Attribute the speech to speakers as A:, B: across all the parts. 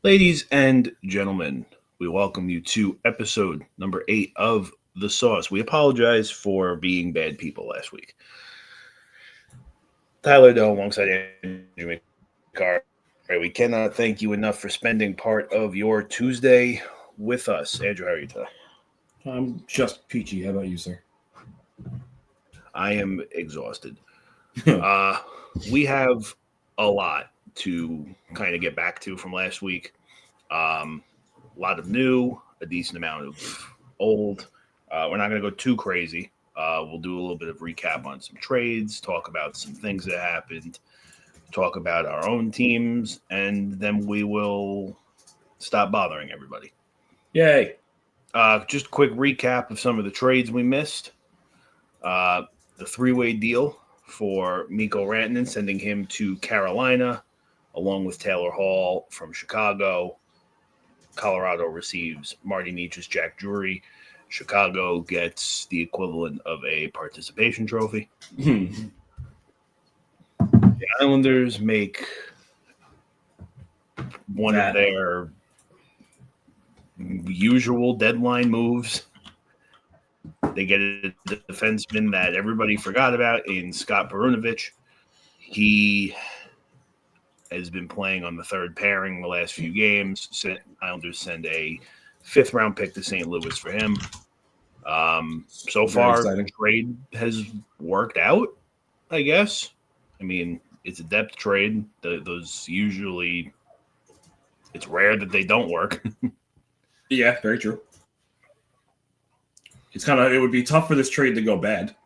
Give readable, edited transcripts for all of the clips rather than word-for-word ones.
A: Ladies and gentlemen, we welcome you to episode number 8 of The Sauce. We apologize for being bad people last week. Tyler Doe alongside Andrew McCarr. We cannot thank you enough for spending part of your Tuesday with us. Andrew, how are you today?
B: I'm just peachy. How about you, sir?
A: I am exhausted. Uh, we have a lot to kind of get back to from last week. Um, a lot of new, a decent amount of old. We're not going to go too crazy. We'll do a little bit of recap on some trades, talk about some things that happened, talk about our own teams, and then we will stop bothering everybody.
B: Yay.
A: Just a quick recap of some of the trades we missed. Uh, the three-way deal for Miko Rantanen, sending him to Carolina, along with Taylor Hall from Chicago. Colorado receives Marty Nietzsche's Jack Drury. Chicago gets the equivalent of a participation trophy. The Islanders make one of
B: That.
A: their usual deadline moves. They get a defenseman that everybody forgot about in Scott Perunovich. He has been playing on the third pairing the last few games. Islanders send a fifth round pick to St. Louis for him. So
B: Very
A: far,
B: exciting.
A: trade has worked out, I guess. I mean, it's a depth trade. Those usually, it's rare that they don't work.
B: Yeah, very true. It would be tough for this trade to go bad.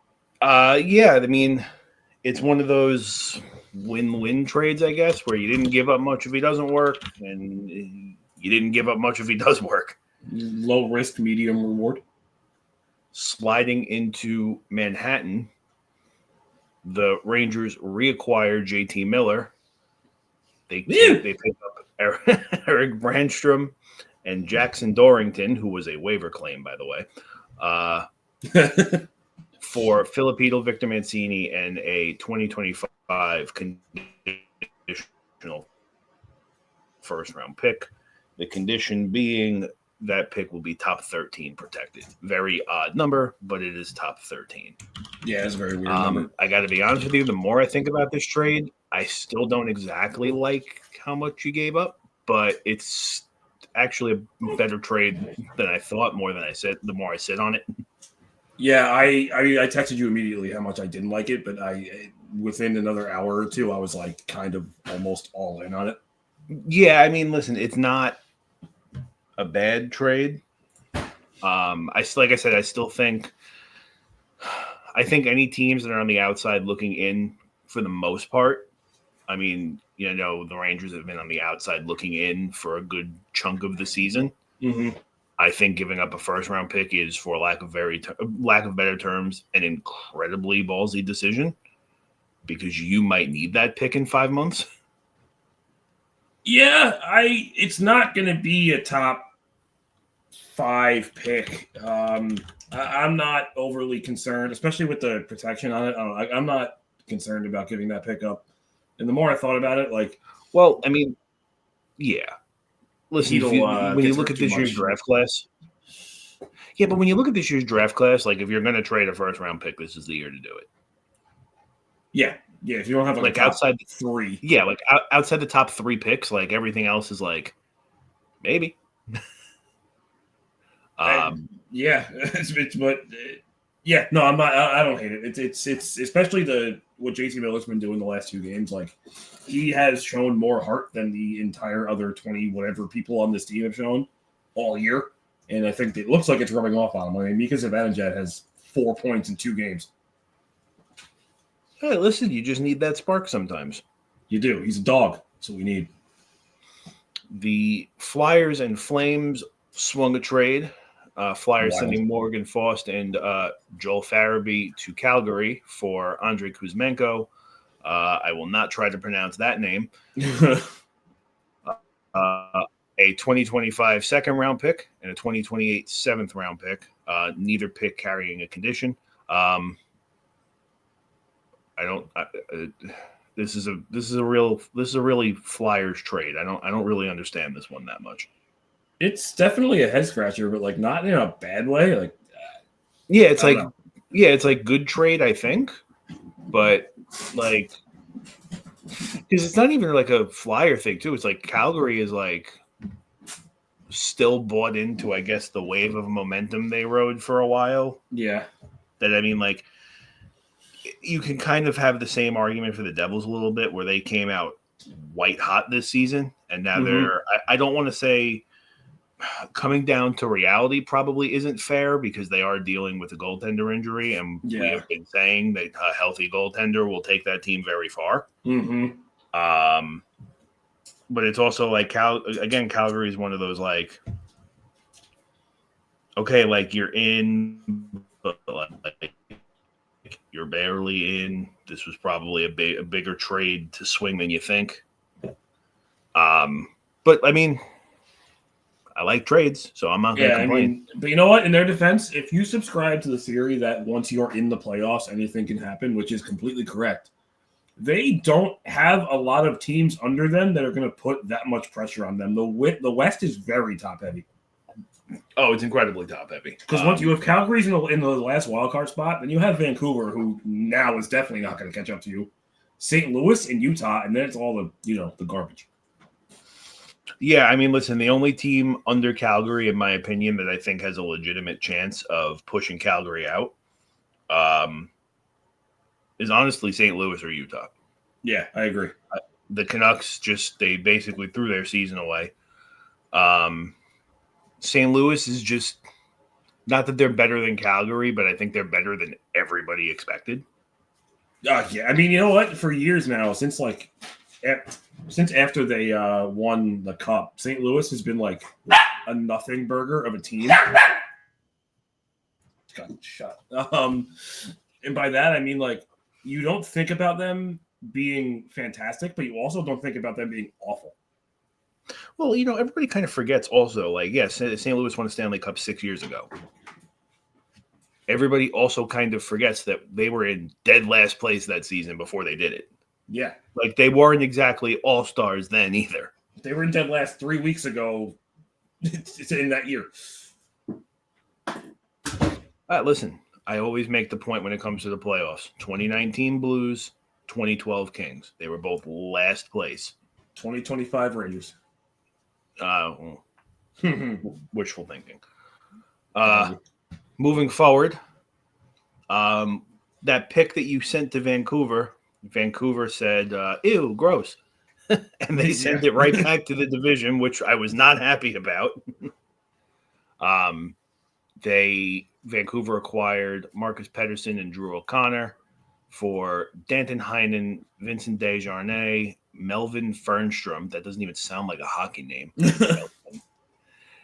A: Yeah, I mean, it's one of those win-win trades, I guess, where you didn't give up much if he doesn't work, and you didn't give up much if he does work.
B: Low risk, medium reward.
A: Sliding into Manhattan, the Rangers reacquire JT Miller. They pick up Eric Brandstrom and Jackson Dorrington, who was a waiver claim, by the way, for Filipino Victor Mancini and a 2025 conditional first round pick. The condition being that pick will be top 13 protected. Very odd number, but it is top 13.
B: Yeah, it's a very weird number.
A: I got to be honest with you, the more I think about this trade, I still don't exactly like how much you gave up, but it's actually a better trade than I thought. More than I said, the more I sit on it.
B: Yeah, I texted you immediately how much I didn't like it, but within another hour or two, I was like kind of almost all in on it.
A: Yeah, I mean, listen, it's not a bad trade. Like I said, I think any teams that are on the outside looking in, for the most part, I mean, the Rangers have been on the outside looking in for a good chunk of the season.
B: Mm-hmm.
A: I think giving up a first round pick is, for lack of better terms, an incredibly ballsy decision, because you might need that pick in 5 months.
B: Yeah, it's not going to be a top 5 pick. I'm not overly concerned, especially with the protection on it. I'm not concerned about giving that pick up. And the more I thought about it,
A: well, I mean, yeah. Listen, when you look at
B: too
A: this year's
B: much.
A: draft class, yeah, but when you look at this year's draft class, like, if you're going to trade a first round pick, this is the year to do it.
B: Yeah. If you don't have
A: like
B: a
A: outside
B: 3,
A: yeah, like outside the top 3 picks, like everything else is like maybe.
B: Yeah, but yeah, no, I'm not. I don't hate it. It's especially what JT Miller's been doing the last 2 games. Like, he has shown more heart than the entire other 20 whatever people on this team have shown all year, and I think it looks like it's rubbing off on him. I mean, Mika Zibanejad has 4 points in 2 games.
A: Hey, listen, you just need that spark sometimes.
B: You do. He's a dog. That's what we need.
A: The Flyers and Flames swung a trade. Flyers sending Morgan Faust and Joel Farabee to Calgary for Andrei Kuzmenko. I will not try to pronounce that name. A 2025 second round pick and a 2028 seventh round pick. Neither pick carrying a condition. This is a really Flyers trade. I don't really understand this one that much.
B: It's definitely a head scratcher, but like not in a bad way. Like
A: yeah, it's like good trade, I think, but like because it's not even like a Flyer thing too. It's like Calgary is like still bought into, I guess, the wave of momentum they rode for a while.
B: Yeah.
A: That I mean, like you can kind of have the same argument for the Devils a little bit, where they came out white hot this season, and now they're. I don't want to say coming down to reality probably isn't fair because they are dealing with a goaltender injury, and we have been saying that a healthy goaltender will take that team very far. But it's also like Calgary is one of those like, okay, like you're in, but like you're barely in. This was probably a bigger trade to swing than you think. But I mean, I like trades, so I'm not going to complain.
B: I mean, but you know what? In their defense, if you subscribe to the theory that once you're in the playoffs, anything can happen, which is completely correct, they don't have a lot of teams under them that are going to put that much pressure on them. The West is very top heavy.
A: Oh, it's incredibly top heavy.
B: Because once you have Calgary's in the last wild card spot, then you have Vancouver, who now is definitely not going to catch up to you. St. Louis and Utah, and then it's all the garbage.
A: Yeah, I mean, listen, the only team under Calgary, in my opinion, that I think has a legitimate chance of pushing Calgary out is honestly St. Louis or Utah.
B: Yeah, I agree.
A: The Canucks they basically threw their season away. St. Louis is just not that they're better than Calgary, but I think they're better than everybody expected.
B: Yeah, I mean, you know what? For years now, since after they won the Cup, St. Louis has been like a nothing burger of a team. Got shot. And by that I mean like you don't think about them being fantastic, but you also don't think about them being awful.
A: Well, everybody kind of forgets also, like, yes, St. Louis won a Stanley Cup 6 years ago. Everybody also kind of forgets that they were in dead last place that season before they did it.
B: Yeah.
A: Like, they weren't exactly all-stars then either.
B: They were in dead last 3 weeks ago. It's in that year.
A: Listen, I always make the point when it comes to the playoffs. 2019 Blues, 2012 Kings. They were both last place.
B: 2025 Rangers.
A: Wishful thinking. Moving forward, that pick that you sent to Vancouver said, ew, gross. And they sent it right back to the division, which I was not happy about. Vancouver acquired Marcus Pettersson and Drew O'Connor for Danton Heinen, Vincent Desjardins, Melvin Fernstrom. That doesn't even sound like a hockey name.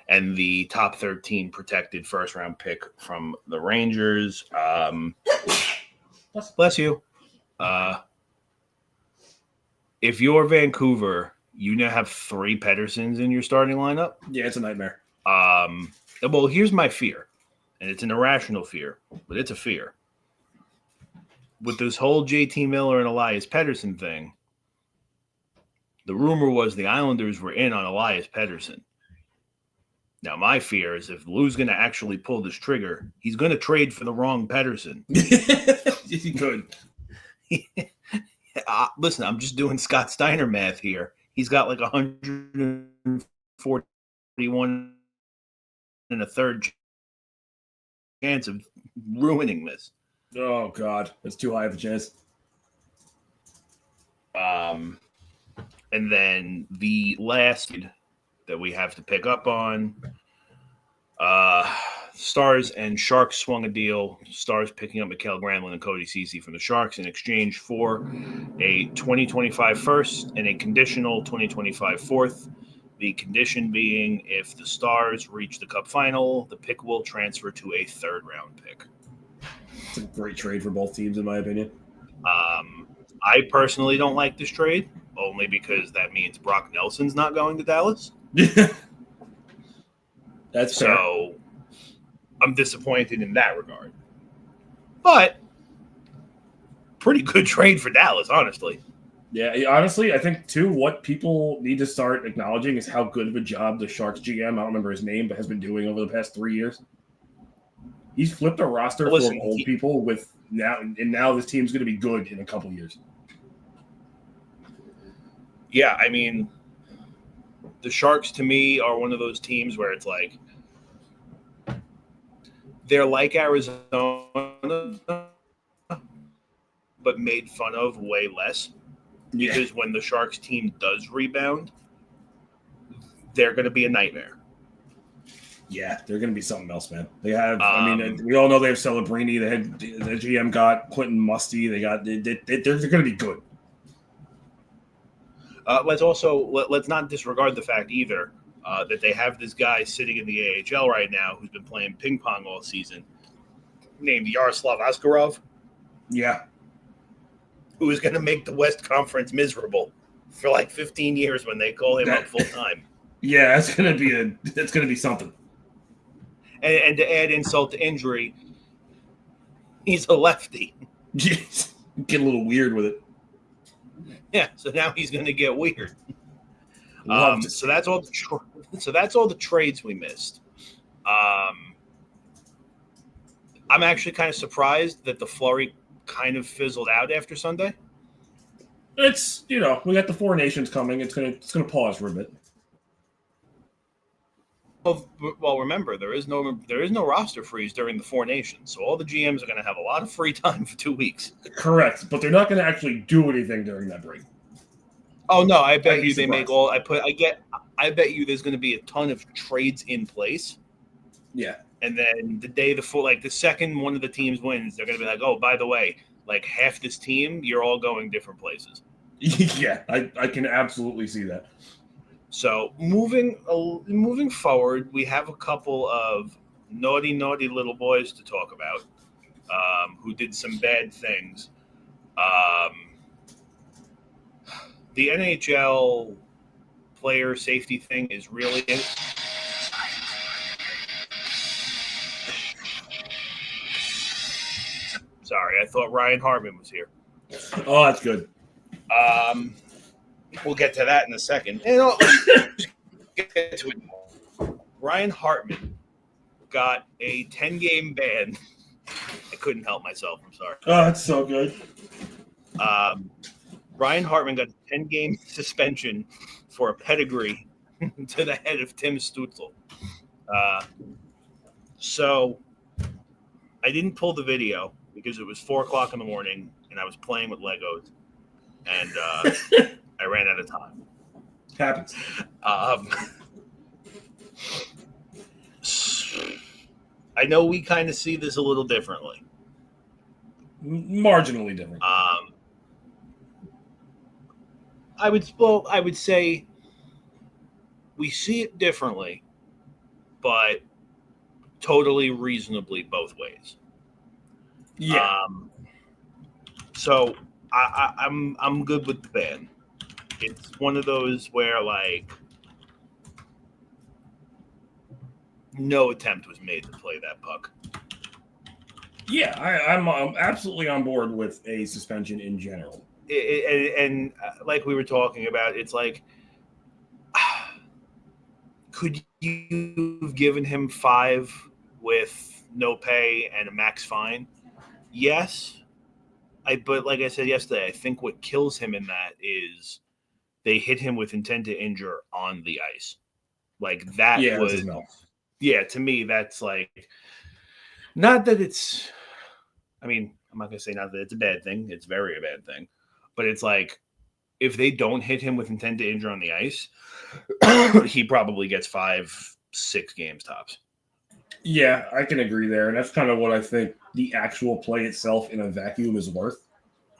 A: And the top 13 protected first-round pick from the Rangers. Bless you. If you're Vancouver, you now have 3 Petterssons in your starting lineup.
B: Yeah, it's a nightmare.
A: Well, here's my fear, and it's an irrational fear, but it's a fear. With this whole JT Miller and Elias Pettersson thing, the rumor was the Islanders were in on Elias Pettersson. Now, my fear is if Lou's going to actually pull this trigger, he's going to trade for the wrong Pettersson.
B: He could.
A: Listen, I'm just doing Scott Steiner math here. He's got like 141 and a third chance of ruining this.
B: Oh, God. That's too high of a chance.
A: And then the last that we have to pick up on, Stars and Sharks swung a deal. Stars picking up Mikael Granlund and Cody Ceci from the Sharks in exchange for a 2025 first and a conditional 2025 fourth. The condition being if the Stars reach the Cup final, the pick will transfer to a third-round pick.
B: It's a great trade for both teams, in my opinion.
A: I personally don't like this trade, only because that means Brock Nelson's not going to Dallas.
B: That's fair.
A: So I'm disappointed in that regard. But pretty good trade for Dallas, honestly.
B: Yeah, honestly, I think too what people need to start acknowledging is how good of a job the Sharks GM, I don't remember his name, but has been doing over the past 3 years. He's flipped a roster full of
A: Listen,
B: old people with now this team's going to be good in a couple years.
A: yeah, I mean, the Sharks to me are one of those teams where it's like they're like Arizona, but made fun of way less.
B: Yeah,
A: Because when the Sharks team does rebound, they're going to be a nightmare.
B: yeah, they're going to be something else, man. They have, I mean,
A: Um,
B: we all know they have Celebrini. They had the GM got Quentin Musty. They're going to be good.
A: let's not disregard the fact either that they have this guy sitting in the AHL right now who's been playing ping pong all season, named Yaroslav Askarov,
B: Yeah,
A: who is going to make the West Conference miserable for like 15 years when they call him
B: that
A: up full time.
B: yeah, that's going to be something.
A: And to add insult to injury, he's a lefty.
B: Get a little weird with it.
A: Yeah, so now he's going to get weird.
B: Love to
A: So
B: see it.
A: that's all. So that's all the trades we missed. Um, I'm actually kind of surprised that the flurry kind of fizzled out after Sunday.
B: It's we got the Four Nations coming. It's gonna pause for a bit.
A: Well, remember there is no roster freeze during the Four Nations, so all the GMs are going to have a lot of free time for 2 weeks.
B: Correct, but they're not going to actually do anything during that break.
A: Oh no, I
B: I'd
A: bet
B: be
A: you they make
B: surprised.
A: all. I bet you there's going to be a ton of trades in place,
B: Yeah,
A: and then the day the second one of the teams wins, they're going to be like, oh, by the way, like half this team, you're all going different places.
B: yeah, I can absolutely see that.
A: So moving forward, we have a couple of naughty little boys to talk about who did some bad things. Um, the NHL player safety thing is really sorry. I thought Ryan Hartman was here.
B: Oh, that's good.
A: Um, we'll get to that in a second. And let's get to it. Ryan Hartman got a 10-game ban. I couldn't help myself. I'm sorry.
B: Oh, that's so good.
A: Um, Ryan Hartman got a 10-game suspension for a pedigree to the head of Tim Stutzel. So I didn't pull the video because it was 4 o'clock in the morning and I was playing with Legos and I ran out of time.
B: Happens.
A: I know we kind of see this a little differently.
B: Marginally different.
A: I would say we see it differently, but totally reasonably both ways.
B: Yeah.
A: So I'm good with the ban. It's one of those where like no attempt was made to play that puck.
B: Yeah, I'm absolutely on board with a suspension in general.
A: And like we were talking about, it's like, could you have given him 5 with no pay and a max fine? Yes. But like I said yesterday, I think what kills him in that is they hit him with intent to injure on the ice. Like that
B: Yeah, it was
A: was,
B: his mouth.
A: yeah, to me, that's like, not that it's, I mean, I'm not going to say not that it's a bad thing. It's very a bad thing. But it's like, if they don't hit him with intent to injure on the ice, he probably gets 5-6 games tops.
B: Yeah, I can agree there, and that's kind of what I think the actual play itself in a vacuum is worth.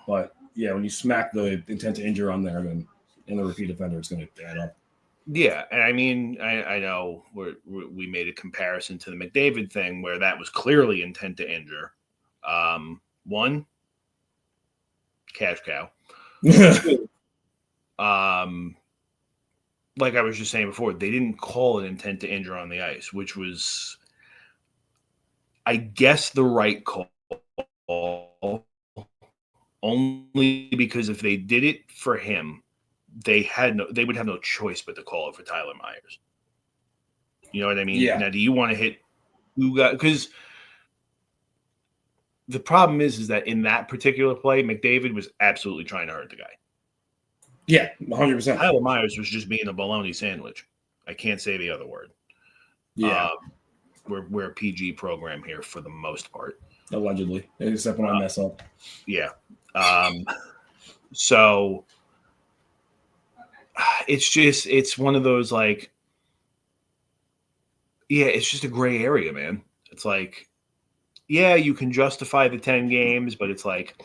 B: But yeah, when you smack the intent to injure on there, then in the repeat offender, it's going to add up.
A: Yeah, and I mean, I know we made a comparison to the McDavid thing where that was clearly intent to injure. One, cash cow. Two, like I was just saying before, they didn't call it intent to injure on the ice, which was, I guess, the right call. only because if they did it for him, they would have no choice but to call it for Tyler Myers. You know what I mean?
B: Yeah.
A: Now, do you want to hit who got? Because the problem is that in that particular play, McDavid was absolutely trying to hurt the guy.
B: Yeah, 100%.
A: Tyler Myers was just being a bologna sandwich. I can't say the other word.
B: Yeah.
A: We're a PG program here for the most part.
B: Allegedly, except when I mess up.
A: Yeah. So it's one of those like, yeah, it's just a gray area, man. It's like, yeah, you can justify the 10 games, but it's like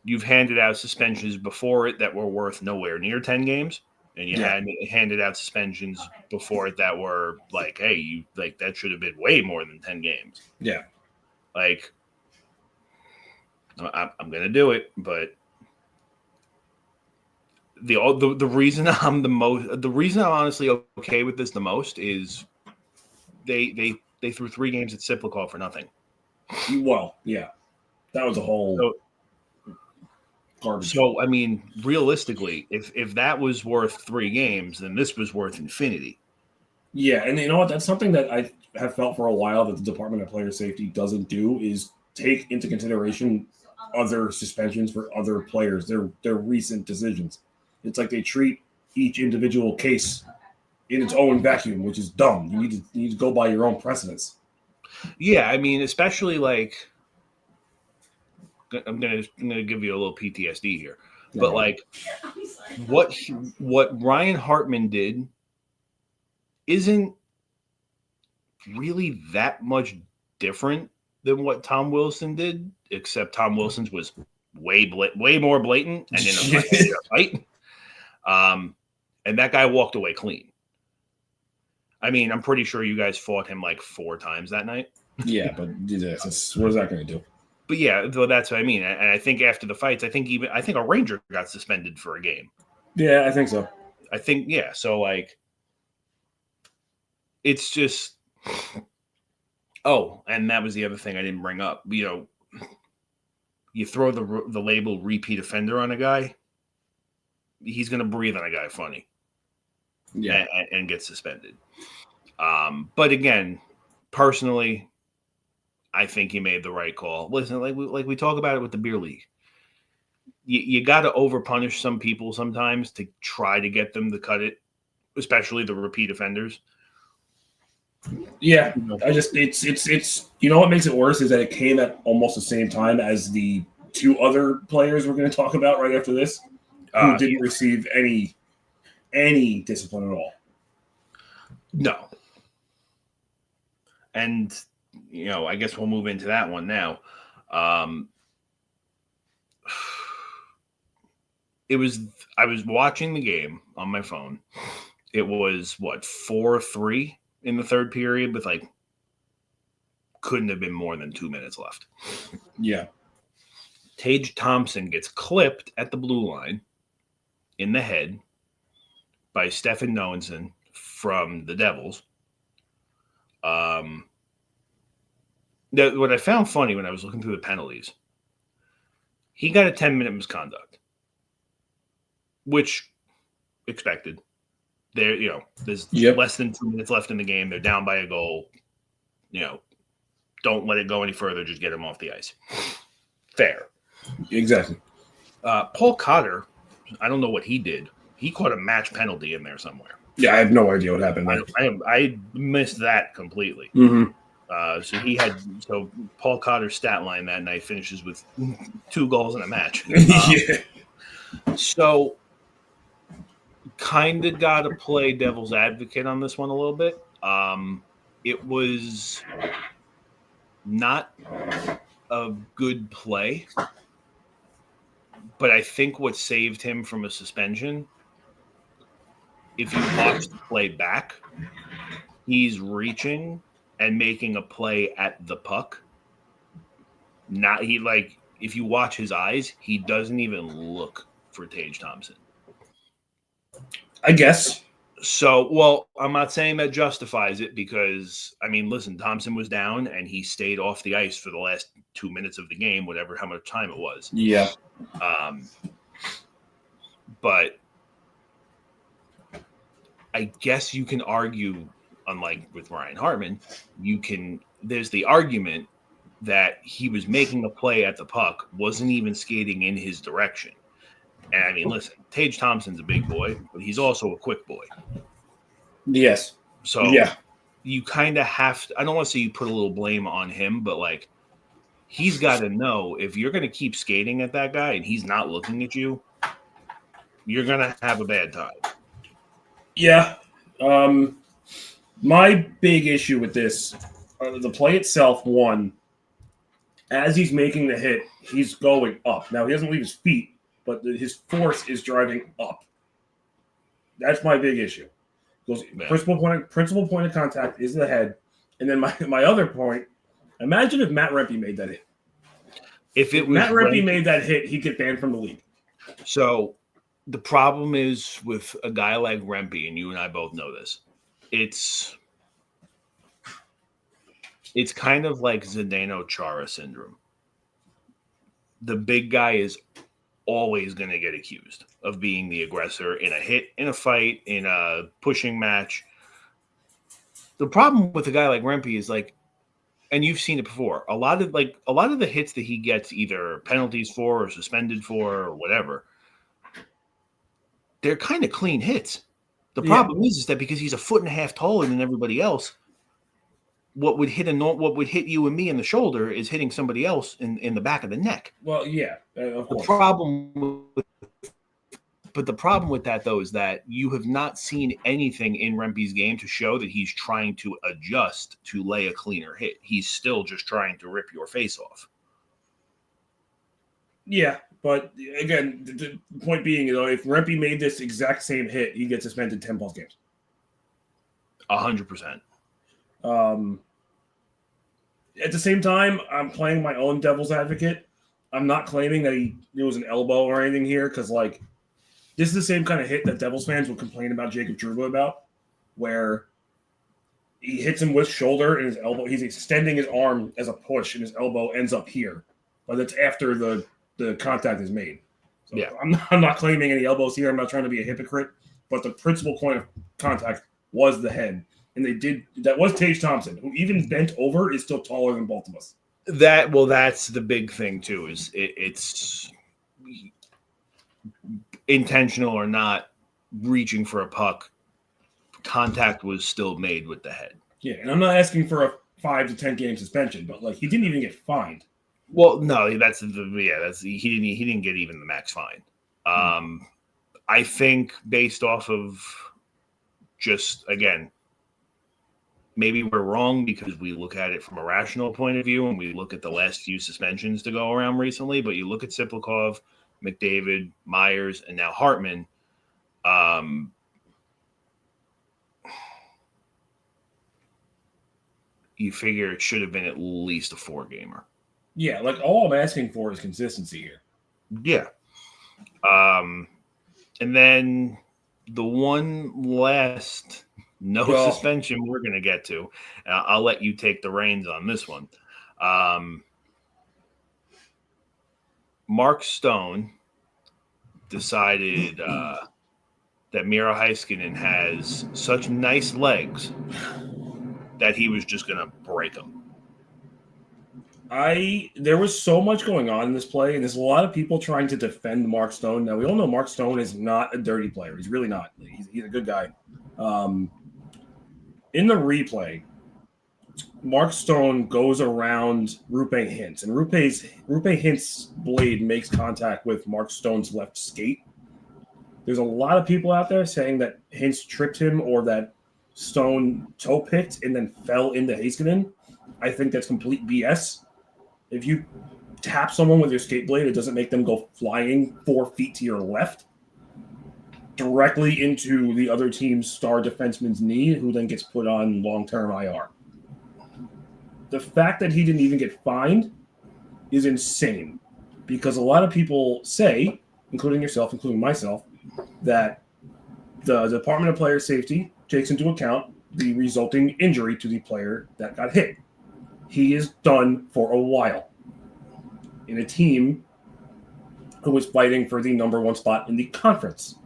A: you've handed out suspensions before it that were worth nowhere near 10 games. And you had handed out suspensions before it that were like, hey, you like that should have been way more than 10 games.
B: Yeah.
A: Like, I'm gonna do it, but the reason the reason I'm honestly okay with this the most is they threw 3 games at Ciplicall for nothing.
B: Well, yeah, that was a whole garbage.
A: So I mean, realistically, if that was worth 3 games, then this was worth infinity.
B: Yeah, and you know what? That's something that I have felt for a while that the Department of Player Safety doesn't do is take into consideration other suspensions for other players. Their recent decisions. It's like they treat each individual case in its own vacuum, which is dumb. You need to go by your own precedents.
A: Yeah, I mean, especially like I'm gonna give you a little PTSD here, but like what Ryan Hartman did isn't really that much different than what Tom Wilson did, except Tom Wilson's was way more blatant and in a fight. And that guy walked away clean. I mean, I'm pretty sure you guys fought him like 4 times that night.
B: Yeah, but what is that going to do?
A: But yeah, that's what I mean. And I think after the fights, I think a Ranger got suspended for a game.
B: Yeah, I think so.
A: I think, yeah. So like, it's just, oh, and that was the other thing I didn't bring up. You know, you throw the label repeat offender on a guy, he's going to breathe on a guy funny.
B: Yeah.
A: And get suspended. But again, personally, I think he made the right call. Listen, like we talk about it with the beer league. You got to overpunish some people sometimes to try to get them to cut it, especially the repeat offenders.
B: Yeah, it's you know what makes it worse is that it came at almost the same time as the 2 other players we're going to talk about right after this who didn't receive any discipline at all.
A: No. And you know, I guess we'll move into that one now. I was watching the game on my phone. It was 4-3 in the third period with like couldn't have been more than 2 minutes left.
B: Yeah.
A: Tage Thompson gets clipped at the blue line in the head by Stefan Noensen from the Devils. What I found funny when I was looking through the penalties, he got a 10-minute misconduct, which expected. There's less than 2 minutes left in the game. They're down by a goal. Don't let it go any further. Just get him off the ice. Fair.
B: Exactly.
A: Paul Cotter, I don't know what he did. He caught a match penalty in there somewhere.
B: Yeah, I have no idea what happened.
A: I missed that completely.
B: Mm-hmm.
A: So Paul Cotter's stat line that night finishes with 2 goals in a match.
B: Yeah.
A: So kind of got to play devil's advocate on this one a little bit. It was not a good play, but I think what saved him from a suspension, if you watch the play back, he's reaching and making a play at the puck. If you watch his eyes, he doesn't even look for Tage Thompson.
B: I guess.
A: So, well, I'm not saying that justifies it because, I mean, listen, Thompson was down and he stayed off the ice for the last 2 minutes of the game, whatever, how much time it was.
B: Yeah.
A: But I guess you can argue, unlike with Ryan Hartman, there's the argument that he was making a play at the puck, wasn't even skating in his direction. And I mean, listen, Tage Thompson's a big boy, but he's also a quick boy.
B: Yes.
A: So
B: yeah,
A: you kind of have to, I don't want to say you put a little blame on him, but like he's got to know if you're going to keep skating at that guy and he's not looking at you, you're going to have a bad time.
B: Yeah. My big issue with this, the play itself, one, as he's making the hit, he's going up. Now, he doesn't leave his feet, but his force is driving up. That's my big issue. Goes principal point of contact is the head. And then my other point, imagine if Matt Rempe made that hit. If Matt Rempe made that hit, he'd get banned from the league.
A: So the problem is with a guy like Rempe, and you and I both know this, it's kind of like Zdeno Chara syndrome. The big guy is always going to get accused of being the aggressor in a hit, in a fight, in a pushing match. The problem with a guy like Rempe is like, and you've seen it before, a lot of the hits that he gets either penalties for or suspended for or whatever, they're kind of clean hits. The problem is that because he's a foot and a half taller than everybody else, what would hit you and me in the shoulder is hitting somebody else in the back of the neck.
B: Well, yeah, of course.
A: The problem with that, though, is that you have not seen anything in Rempe's game to show that he's trying to adjust to lay a cleaner hit. He's still just trying to rip your face off.
B: Yeah, but again, the point being, if Rempe made this exact same hit, he gets suspended 10 plus games.
A: 100%.
B: At the same time, I'm playing my own devil's advocate. I'm not claiming that there was an elbow or anything here because, this is the same kind of hit that Devils fans would complain about Jacob Trouba about, where he hits him with shoulder and his elbow. He's extending his arm as a push, and his elbow ends up here. But that's after the contact is made. So yeah. I'm not claiming any elbows here. I'm not trying to be a hypocrite. But the principal point of contact was the head. And that was Tage Thompson, who even bent over is still taller than both of us.
A: That's the big thing, too, is it's intentional or not, reaching for a puck, contact was still made with the head.
B: Yeah, and I'm not asking for a 5 to 10 game suspension, but he didn't even get fined.
A: Well, no, he didn't get even the max fine. I think based off of just, again, maybe we're wrong because we look at it from a rational point of view and we look at the last few suspensions to go around recently, but you look at Siplikov, McDavid, Myers, and now Hartman. You figure it should have been at least a 4-gamer.
B: Yeah, all I'm asking for is consistency here.
A: Yeah. And then the one last suspension we're going to get to, I'll let you take the reins on this one. Mark Stone decided that Miro Heiskanen has such nice legs that he was just going to break them.
B: There was so much going on in this play, and there's a lot of people trying to defend Mark Stone. Now, we all know Mark Stone is not a dirty player. He's really not. He's a good guy. In the replay, Mark Stone goes around Rupe Hintz, and Rupe Hintz's blade makes contact with Mark Stone's left skate. There's a lot of people out there saying that Hintz tripped him or that Stone toe picked and then fell into Heiskanen. I think that's complete BS. If you tap someone with your skate blade, it doesn't make them go flying 4 feet to your left directly into the other team's star defenseman's knee, who then gets put on long-term IR. The fact that he didn't even get fined is insane because a lot of people say, including yourself, including myself, that The Department of Player Safety takes into account the resulting injury to the player that got hit. He is done for a while in a team who was fighting for the number one spot in the conference.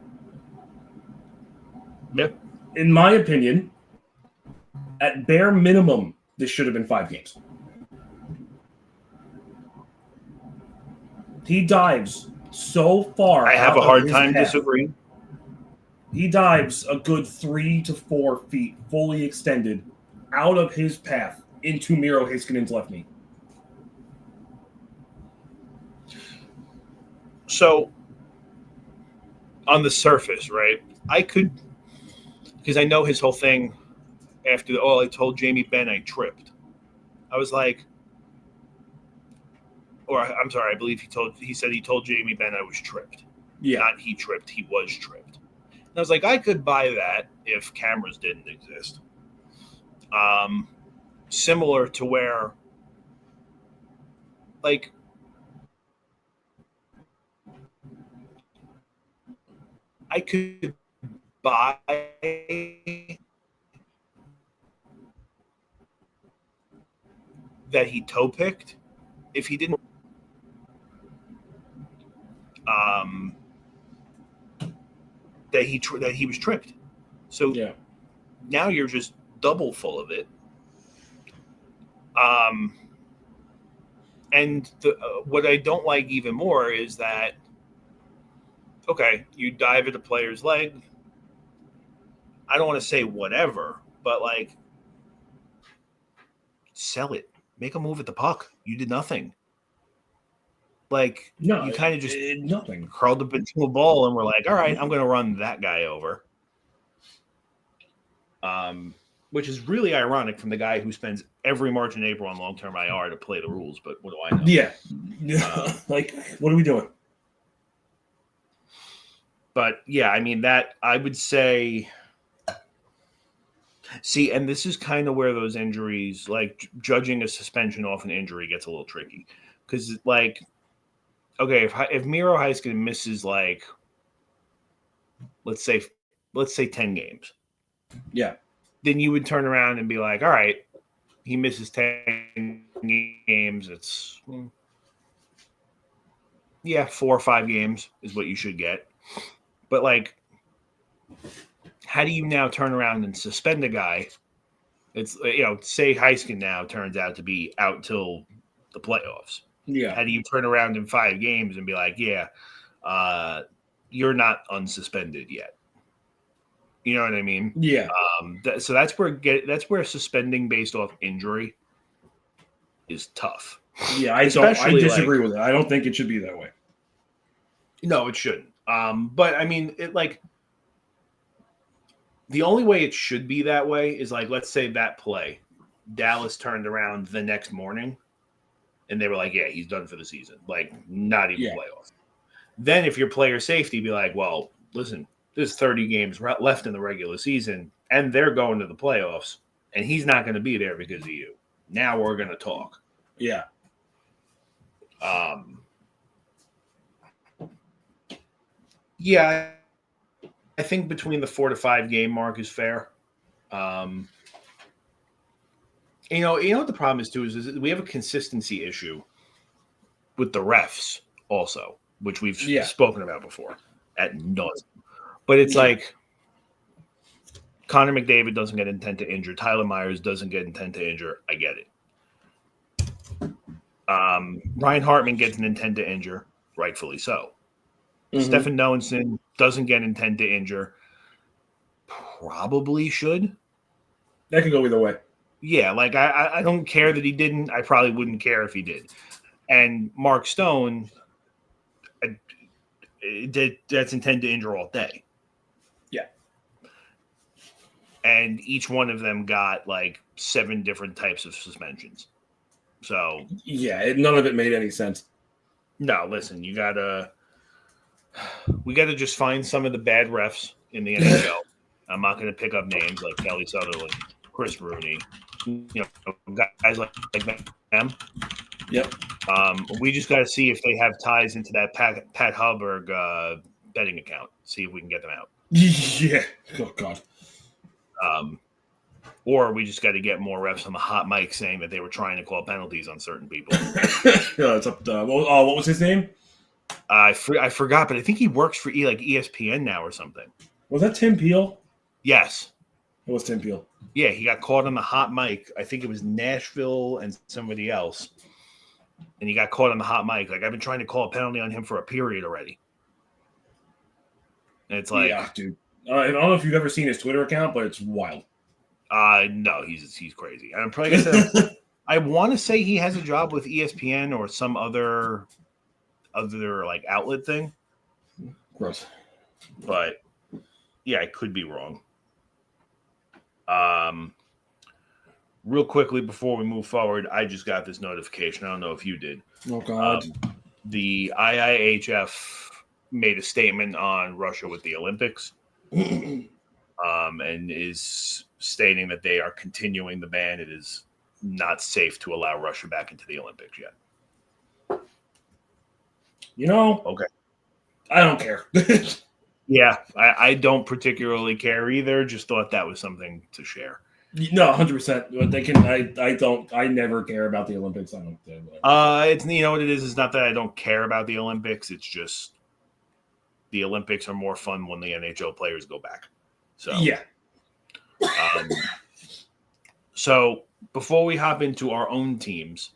A: Yep.
B: In my opinion, at bare minimum, this should have been 5 games. He dives so far.
A: I have a hard time disagreeing.
B: He dives a good 3 to 4 feet, fully extended, out of his path into Miro Heiskanen's left knee.
A: So, on the surface, right, I could, because I know his whole thing after, I told Jamie Benn I tripped. I was like, or I'm sorry, I believe he said he told Jamie Benn I was tripped.
B: Yeah.
A: Not he tripped, he was tripped. And I was like, I could buy that if cameras didn't exist. Similar to where, like, I could buy that he toe picked if he didn't. That he was tripped. So
B: yeah.
A: Now you're just double full of it. And what I don't like even more is that, okay, you dive at a player's leg. I don't want to say whatever, but like, sell it. Make a move at the puck. You did nothing. Like,
B: no,
A: you kind of just
B: nothing.
A: curled up into a ball and we're like, all right, I'm going to run that guy over. Which is really ironic from the guy who spends every March and April on long-term IR to play the rules. But what do I know?
B: Yeah. Like, what are we doing?
A: But yeah, I mean, that I would say. See, and this is kind of where those injuries, like judging a suspension off an injury, gets a little tricky. Because, like, okay, if Miro Heiskanen misses, like, let's say 10 games.
B: Yeah.
A: Then you would turn around and be like, all right, he misses 10 games. It's, 4 or 5 games is what you should get. But, like, how do you now turn around and suspend a guy? It's, say Heiskanen now turns out to be out till the playoffs.
B: Yeah.
A: How do you turn around in 5 games and be like, you're not unsuspended yet? You know what I mean?
B: Yeah.
A: So that's where suspending based off injury is tough.
B: Yeah, I disagree with it. I don't think it should be that way.
A: No, it shouldn't. But I mean, it like the only way it should be that way is like, let's say that play, Dallas turned around the next morning, and they were like, yeah, he's done for the season. Like, not even playoffs. Then if your player safety be like, well, listen, there's 30 games left in the regular season, and they're going to the playoffs, and he's not going to be there because of you. Now we're going to talk.
B: Yeah.
A: Yeah, I think between the 4 to 5 game mark is fair. You know what the problem is too is we have a consistency issue with the refs also, which we've spoken about before at nauseam. But it's like Connor McDavid doesn't get intent to injure. Tyler Myers doesn't get intent to injure. I get it. Ryan Hartman gets an intent to injure, rightfully so. Mm-hmm. Stefan Noensen doesn't get intent to injure. Probably should.
B: That could go either way.
A: Yeah, like I don't care that he didn't. I probably wouldn't care if he did. And Mark Stone, that's intent to injure all day.
B: Yeah.
A: And each one of them got like 7 different types of suspensions. So
B: yeah, none of it made any sense.
A: No, listen, we got to just find some of the bad refs in the NHL. I'm not going to pick up names like Kelly Sutherland, Chris Rooney, guys like them.
B: Yep.
A: We just got to see if they have ties into that Pat Hubberg betting account. See if we can get them out.
B: Yeah. Oh God.
A: Or we just got to get more refs on the hot mic saying that they were trying to call penalties on certain people.
B: Yeah, it's up to, what was his name?
A: I forgot, but I think he works for ESPN now or something.
B: Was that Tim Peel?
A: Yes.
B: It was Tim Peel.
A: Yeah, he got caught on the hot mic. I think it was Nashville and somebody else. And he got caught on the hot mic. Like, I've been trying to call a penalty on him for a period already. And it's like,
B: yeah, dude. I don't know if you've ever seen his Twitter account, but it's wild.
A: No, he's crazy. And I'm probably I want to say he has a job with ESPN or some other like outlet thing.
B: Gross.
A: But yeah, I could be wrong. Real quickly before we move forward, I just got this notification. I don't know if you did.
B: Oh God.
A: The IIHF made a statement on Russia with the Olympics, and is stating that they are continuing the ban. It is not safe to allow Russia back into the Olympics yet.
B: Okay. I don't care.
A: Yeah, I don't particularly care either. Just thought that was something to share.
B: No, 100%. They can. I don't. I never care about the Olympics. I don't.
A: It's what it is. It's not that I don't care about the Olympics. It's just the Olympics are more fun when the NHL players go back. So
B: yeah.
A: So before we hop into our own teams,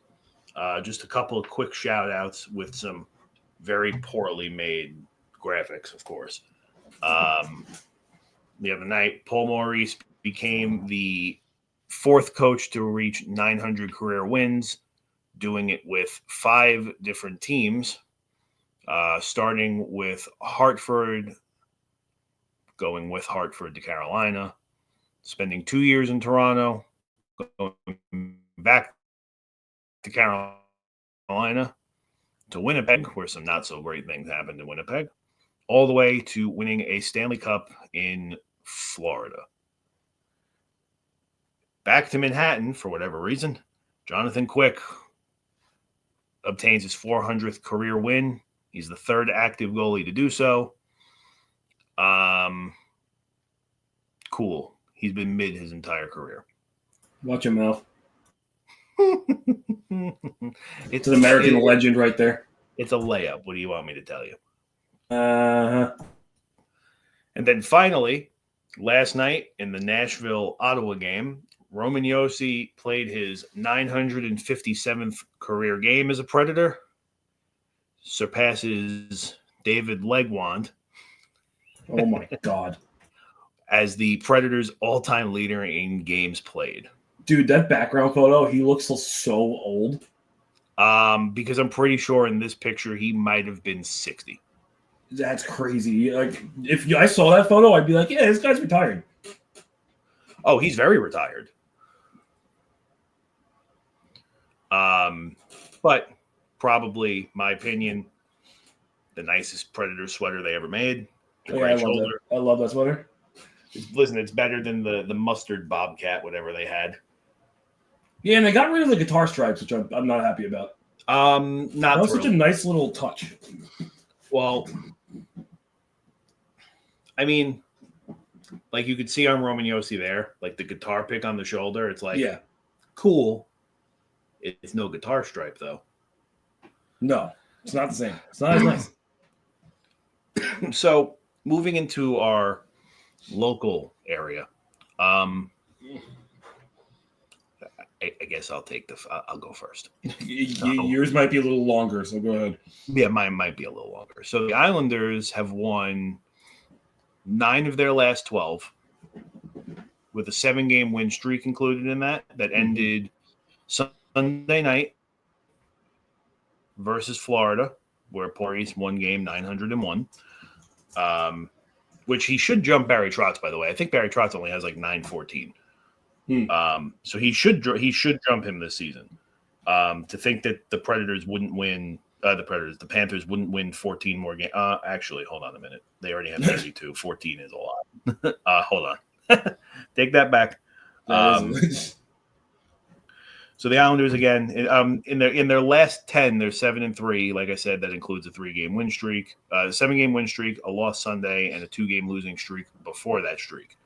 A: just a couple of quick shout outs with some very poorly made graphics, of course. The other night, Paul Maurice became the fourth coach to reach 900 career wins, doing it with 5 different teams, starting with Hartford, going with Hartford to Carolina, spending 2 years in Toronto, going back to Carolina, to Winnipeg, where some not so great things happened in Winnipeg, all the way to winning a Stanley Cup in Florida. Back to Manhattan for whatever reason. Jonathan Quick obtains his 400th career win. He's the third active goalie to do so. Cool. He's been mid his entire career.
B: Watch your mouth. It's an American legend right there.
A: It's a layup. What do you want me to tell you?
B: And
A: then finally, last night in the Nashville-Ottawa game, Roman Josi played his 957th career game as a Predator, surpasses David Legwand.
B: Oh, my God.
A: As the Predators' all-time leader in games played.
B: Dude, that background photo, he looks so old.
A: Because I'm pretty sure in this picture he might have been 60.
B: That's crazy. Like, if I saw that photo, I'd be like, yeah, this guy's retired.
A: Oh, he's very retired. But probably, my opinion, the nicest Predator sweater they ever made.
B: I love that sweater.
A: Listen, it's better than the mustard Bobcat, whatever they had.
B: Yeah, and they got rid of the guitar stripes, which I'm not happy about.
A: Not
B: that was such a nice little touch.
A: Well, I mean, like you could see on Roman Josi there, like the guitar pick on the shoulder. It's like,
B: yeah,
A: cool. It's no guitar stripe though.
B: No, it's not the same. It's not as nice.
A: So moving into our local area, I guess I'll go first.
B: Yours might be a little longer, so go ahead.
A: Yeah, mine might be a little longer. So the Islanders have won 9 of their last 12, with a 7-game win streak included in that ended Sunday night versus Florida, where Maurice won game 901. Which he should jump Barry Trotz, by the way. I think Barry Trotz only has like 914. So he should jump him this season. To think that the Predators wouldn't win, the Panthers wouldn't win 14 more games. Actually, hold on a minute. They already have 32. 14 is a lot. Hold on. Take that back. So the Islanders again, in their last 10, they're 7-3. Like I said, that includes a 3-game win streak, 7-game win streak, a loss Sunday, and a 2-game losing streak before that streak.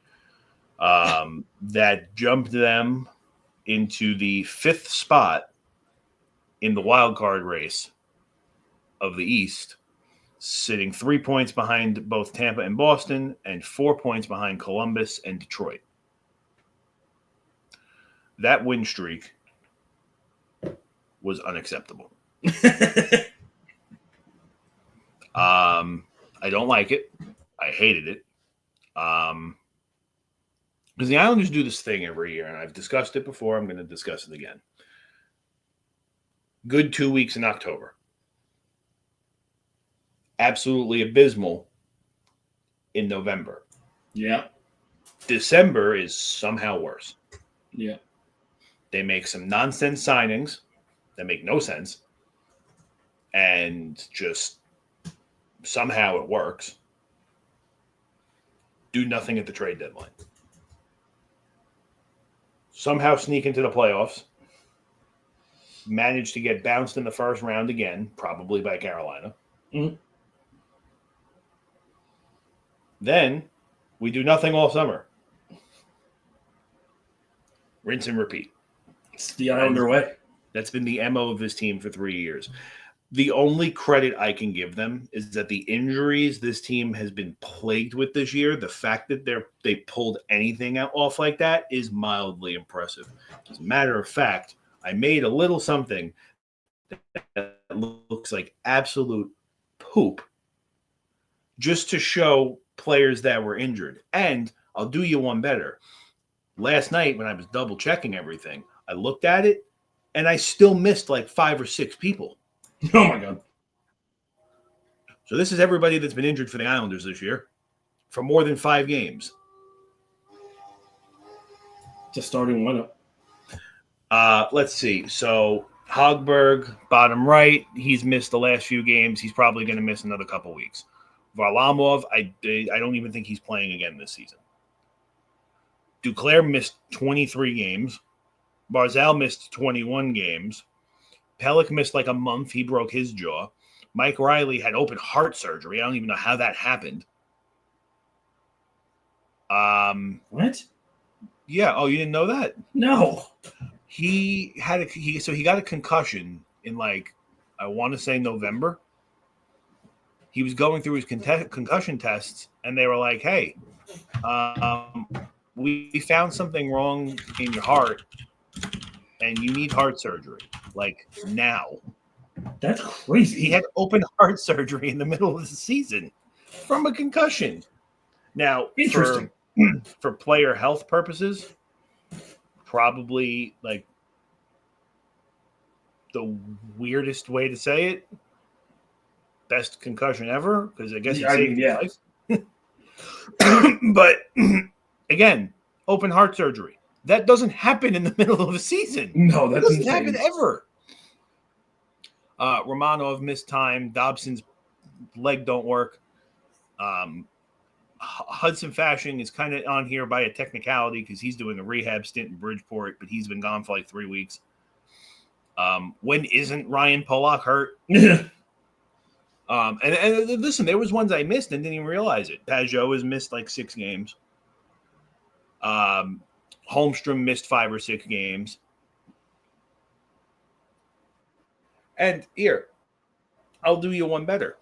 A: That jumped them into the 5th spot in the wild card race of the East, sitting 3 points behind both Tampa and Boston, and 4 points behind Columbus and Detroit. That win streak was unacceptable. I don't like it. I hated it. Because the Islanders do this thing every year, and I've discussed it before. I'm going to discuss it again. Good 2 weeks in October. Absolutely abysmal in November.
B: Yeah.
A: December is somehow worse.
B: Yeah.
A: They make some nonsense signings that make no sense, and just somehow it works. Do nothing at the trade deadline. Somehow sneak into the playoffs. Manage to get bounced in the first round again, probably by Carolina.
B: Mm-hmm.
A: Then we do nothing all summer. Rinse and repeat.
B: It's the Islander way.
A: That's been the MO of this team for 3 years. The only credit I can give them is that the injuries this team has been plagued with this year, the fact that they pulled anything off like that is mildly impressive. As a matter of fact, I made a little something that looks like absolute poop just to show players that were injured. And I'll do you one better. Last night when I was double checking everything, I looked at it and I still missed like 5 or 6 people.
B: Oh, my God.
A: So this is everybody that's been injured for the Islanders this year for more than 5 games.
B: Just starting lineup.
A: Let's see. So Hogberg, bottom right, he's missed the last few games. He's probably going to miss another couple weeks. Varlamov, I don't even think he's playing again this season. Duclair missed 23 games. Barzal missed 21 games. Pelech missed like a month. He broke his jaw. Mike Riley had open heart surgery. I don't even know how that happened.
B: What?
A: Yeah. Oh, you didn't know that?
B: No.
A: He got a concussion in I want to say November. He was going through his concussion tests, and they were like, "Hey, we found something wrong in your heart, and you need heart surgery now."
B: That's crazy.
A: He had open heart surgery in the middle of the season from a concussion. Now,
B: interesting.
A: For player health purposes, probably the weirdest way to say it, best concussion ever, because I guess it saved his life. But again, open heart surgery. That doesn't happen in the middle of a season.
B: No, that
A: doesn't happen ever. Romanov missed time. Dobson's leg don't work. Hudson Fasching is kind of on here by a technicality because he's doing a rehab stint in Bridgeport, but he's been gone for 3 weeks. When isn't Ryan Pollock hurt? And listen, there was ones I missed and didn't even realize it. Pajot has missed 6 games. Holmstrom missed 5 or 6 games. And here, I'll do you one better.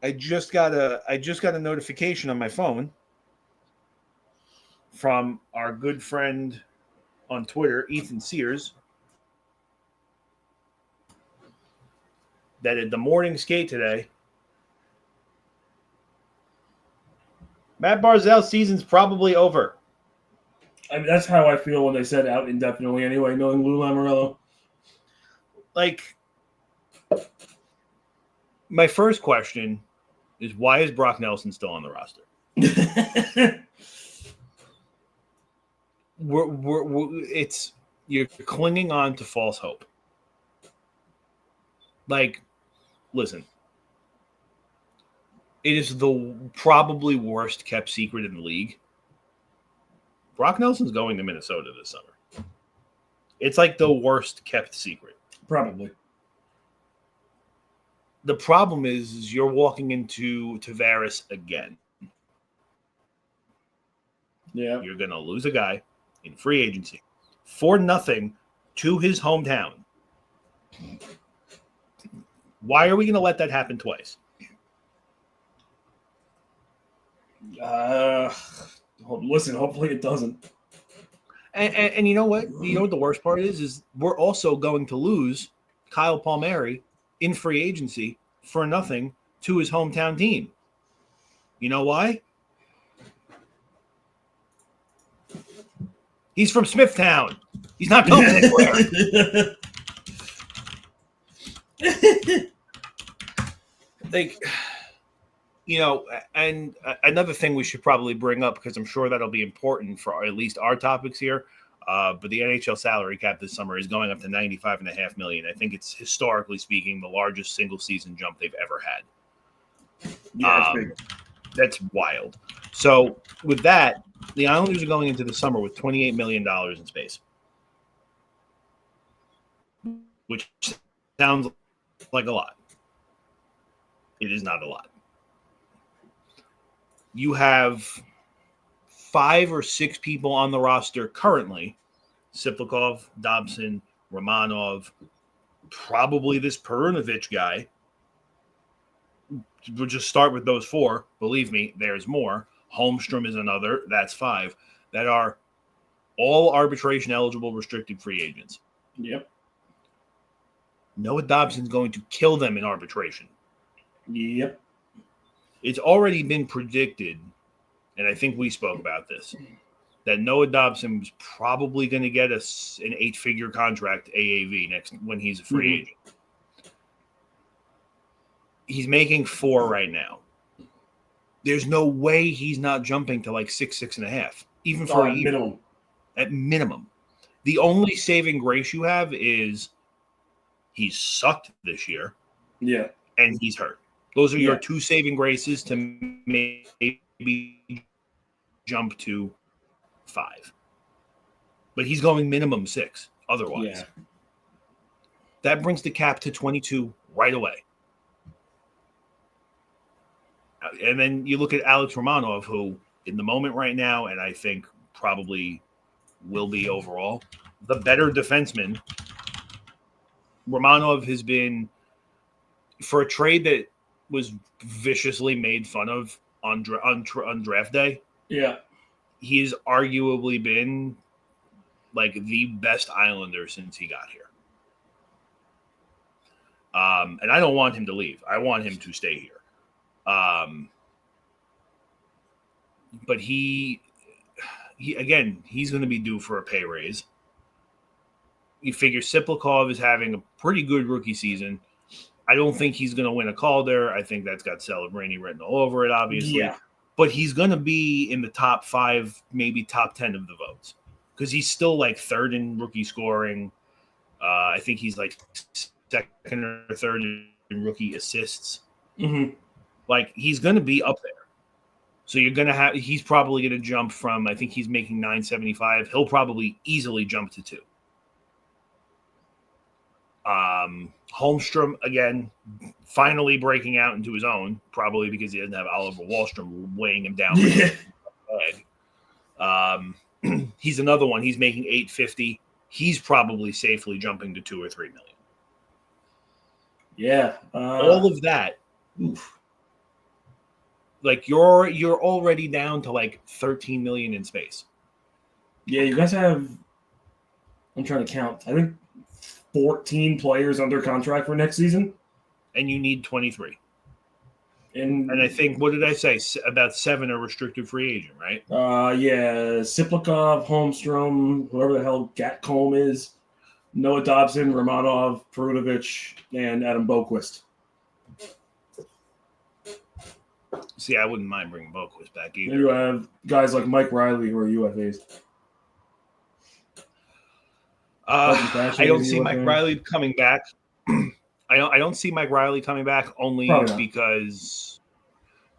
A: I just got a notification on my phone from our good friend on Twitter, Ethan Sears, that at the morning skate today, Matt Barzal's season's probably over.
B: I mean, that's how I feel when they said out indefinitely anyway, knowing Lou Lamoriello.
A: My first question is, why is Brock Nelson still on the roster? You're clinging on to false hope. Listen, it is the probably worst kept secret in the league. Brock Nelson's going to Minnesota this summer. It's like the worst kept secret.
B: Probably.
A: The problem is you're walking into Tavares again.
B: Yeah.
A: You're going to lose a guy in free agency for nothing to his hometown. Why are we going to let that happen twice?
B: Listen, hopefully it doesn't.
A: And you know what? You know what the worst part is we're also going to lose Kyle Palmieri in free agency for nothing to his hometown team. You know why? He's from Smithtown. He's not going anywhere. Like, you know, and another thing we should probably bring up, because I'm sure that'll be important for at least our topics here. But the NHL salary cap this summer is going up to $95.5 million. I think it's, historically speaking, the largest single season jump they've ever had.
B: Yeah, it's big.
A: That's wild. So with that, the Islanders are going into the summer with $28 million in space, which sounds like a lot. It is not a lot. You have 5 or 6 people on the roster currently: Siplikov, Dobson, Romanov, probably this Perunovic guy. We'll just start with those 4. Believe me, there's more. Holmstrom is another. That's 5. That are all arbitration eligible restricted free agents.
B: Yep.
A: Noah Dobson's going to kill them in arbitration.
B: Yep.
A: It's already been predicted, and I think we spoke about this, that Noah Dobson was probably going to get us an 8-figure contract AAV next when he's a free agent. He's making 4 right now. There's no way he's not jumping to like 6, 6.5, even for a year.
B: Minimum.
A: At minimum. The only saving grace you have is he's sucked this year.
B: Yeah.
A: And he's hurt. Those are your 2 saving graces to maybe jump to 5. But he's going minimum 6 otherwise.
B: Yeah.
A: That brings the cap to 22 right away. And then you look at Alex Romanov, who in the moment right now, and I think probably will be overall, the better defenseman. Romanov has been, for a trade that was viciously made fun of on draft day.
B: Yeah.
A: He's arguably been like the best Islander since he got here. And I don't want him to leave. I want him to stay here. But he again, he's going to be due for a pay raise. You figure Siplikov is having a pretty good rookie season. I don't think he's going to win a Calder. I think that's got Celebrini written all over it, obviously.
B: Yeah.
A: But he's going to be in the top 5, maybe top 10 of the votes, because he's still like 3rd in rookie scoring. I think he's like 2nd or 3rd in rookie assists.
B: Mm-hmm.
A: Like, he's going to be up there. So you're going to have – he's probably going to jump from – I think he's making $975. He'll probably easily jump to 2. Holmstrom, again, finally breaking out into his own, probably because he doesn't have Oliver Wahlstrom weighing him down. He's another one. He's making $850. He's probably safely jumping to $2 or $3 million.
B: Yeah.
A: All of that. Oof. Like you're already down to like 13 million in space.
B: Yeah, you guys have, I'm trying to count, I think 14 players under contract for next season.
A: And you need 23.
B: And
A: I think, what did I say? About 7 are restricted free agent, right?
B: Yeah, Siplikov, Holmstrom, whoever the hell Gatcomb is, Noah Dobson, Romanov, Perunovic, and Adam Boquist.
A: See, I wouldn't mind bringing Boquist back either.
B: You have guys like Mike Riley who are UFAs.
A: I don't see Mike Riley coming back. I don't see Mike Riley coming back only because,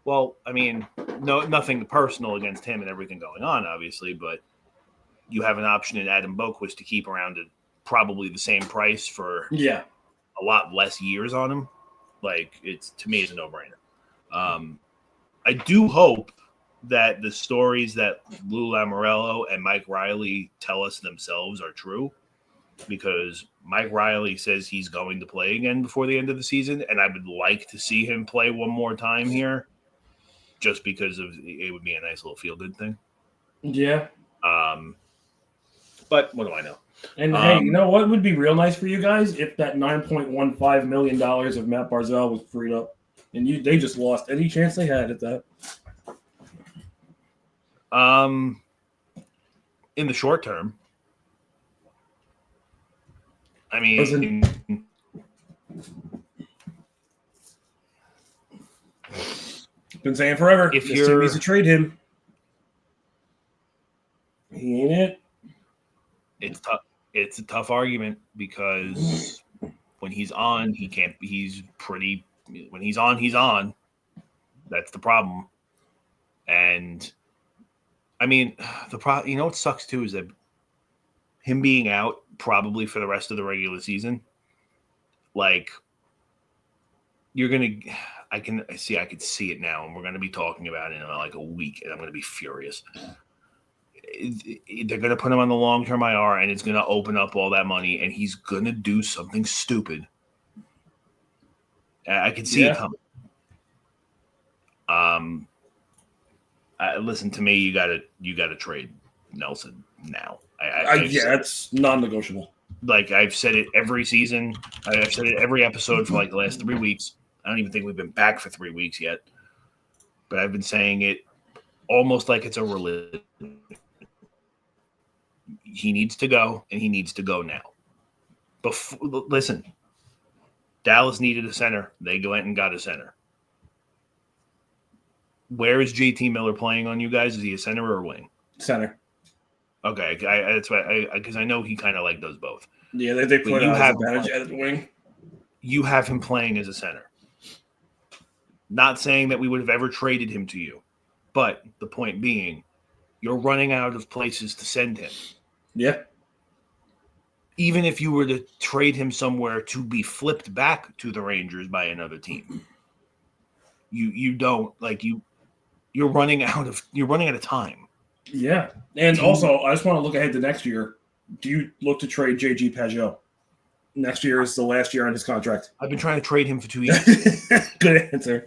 A: well, I mean, nothing personal against him and everything going on, obviously, but you have an option in Adam Boquist to keep around probably the same price for a lot less years on him. Like, to me, it's a no-brainer. I do hope that the stories that Lou Lamoriello and Mike Riley tell us themselves are true, because Mike Riley says he's going to play again before the end of the season, and I would like to see him play one more time here, just because it would be a nice little feel-good thing.
B: Yeah.
A: But what do I know?
B: And hey, you know what would be real nice for you guys if that $9.15 million of Matt Barzal was freed up, and they just lost any chance they had at that.
A: In the short term, I mean,
B: been saying forever.
A: If
B: this team needs to trade him, he ain't it.
A: It's tough. It's a tough argument because when he's on, he can't. He's pretty. When he's on, he's on. That's the problem. And I mean, you know what sucks too is that him being out probably for the rest of the regular season, like, you're gonna. I could see it now, and we're gonna be talking about it in like a week, and I'm gonna be furious. They're going to put him on the long-term IR, and it's going to open up all that money, and he's going to do something stupid. I can see it coming. Listen to me. You got to trade Nelson now.
B: It's non-negotiable.
A: Like, I've said it every season. I've said it every episode for like the last 3 weeks. I don't even think we've been back for 3 weeks yet, but I've been saying it almost like it's a religion. He needs to go, and he needs to go now. Listen, Dallas needed a center. They went and got a center. Where is JT Miller playing on you guys? Is he a center or a wing?
B: Center.
A: Okay, that's why. Because I know he kind of like does both.
B: Yeah, they put him as advantage at the wing.
A: You have him playing as a center. Not saying that we would have ever traded him to you, but the point being, you're running out of places to send him.
B: Yeah.
A: Even if you were to trade him somewhere to be flipped back to the Rangers by another team, you don't you're running out of time.
B: Yeah. And also, I just want to look ahead to next year. Do you look to trade JG Pageau? Next year is the last year on his contract.
A: I've been trying to trade him for 2 years.
B: Good answer.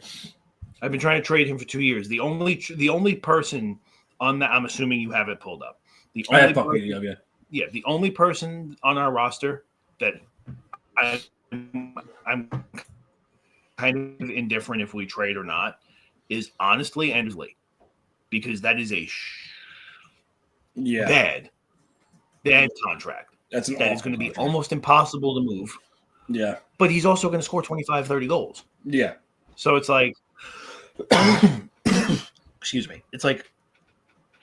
A: I've been trying to trade him for 2 years. The only person on that, I'm assuming you have it pulled up. The only person on our roster that I'm kind of indifferent if we trade or not is honestly Endsley, because that is a bad contract.
B: That
A: is going to be almost impossible to move.
B: Yeah.
A: But he's also going to score 25, 30 goals.
B: Yeah.
A: So it's like, excuse me. It's like,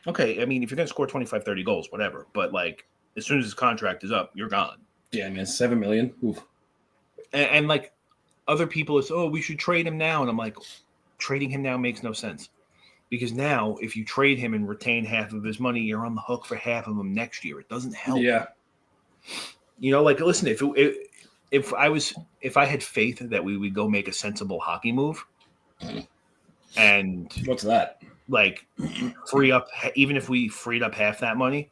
A: okay, I mean, if you're going to score 25, 30 goals, whatever. But, like, as soon as his contract is up, you're gone.
B: Yeah, man, $7 million. Oof.
A: And like, other people is, we should trade him now. And I'm like, trading him now makes no sense. Because now, if you trade him and retain half of his money, you're on the hook for half of him next year. It doesn't help.
B: Yeah.
A: You know, like, listen, if I had faith that we would go make a sensible hockey move, and
B: what's that?
A: Like, free up, even if we freed up half that money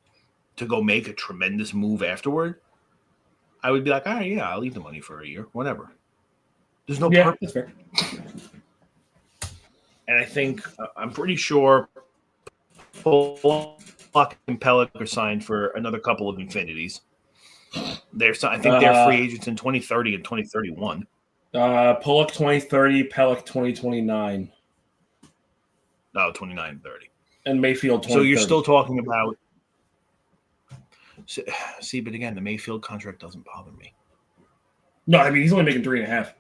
A: to go make a tremendous move afterward, I would be like, all right, yeah, I'll leave the money for a year, whatever. There's no purpose.
B: That's fair.
A: And I think, I'm pretty sure Pollock and Pellick are signed for another couple of infinities. I think they're free agents in 2030 and 2031.
B: Pollock 2030, Pellick 2029.
A: No, 29 and 30.
B: And Mayfield 2030.
A: So you're still talking about... See, but again, the Mayfield contract doesn't bother me.
B: No, I mean, he's only making 3.5.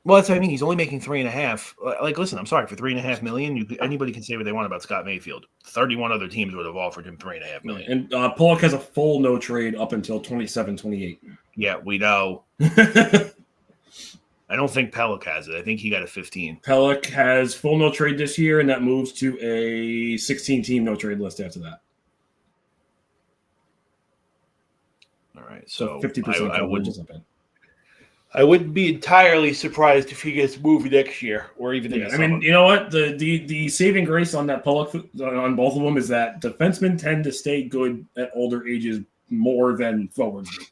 A: Well, that's what I mean. He's only making 3.5. Like, listen, I'm sorry, for $3.5 million, anybody can say what they want about Scott Mayfield. 31 other teams would have offered him $3.5 million.
B: And Pollock has a full no trade up until 27, 28.
A: Yeah, we know. I don't think Pellick has it. I think he got a 15.
B: Pellick has full no trade this year, and that moves to a 16-team no trade list after that.
A: All right.
B: So
A: So
B: 50% coverage is not bad.
A: I wouldn't be entirely surprised if he gets moved next year or even in the
B: I
A: summer.
B: mean, you know what? The saving grace on that Pollock on both of them is that defensemen tend to stay good at older ages more than forwards do.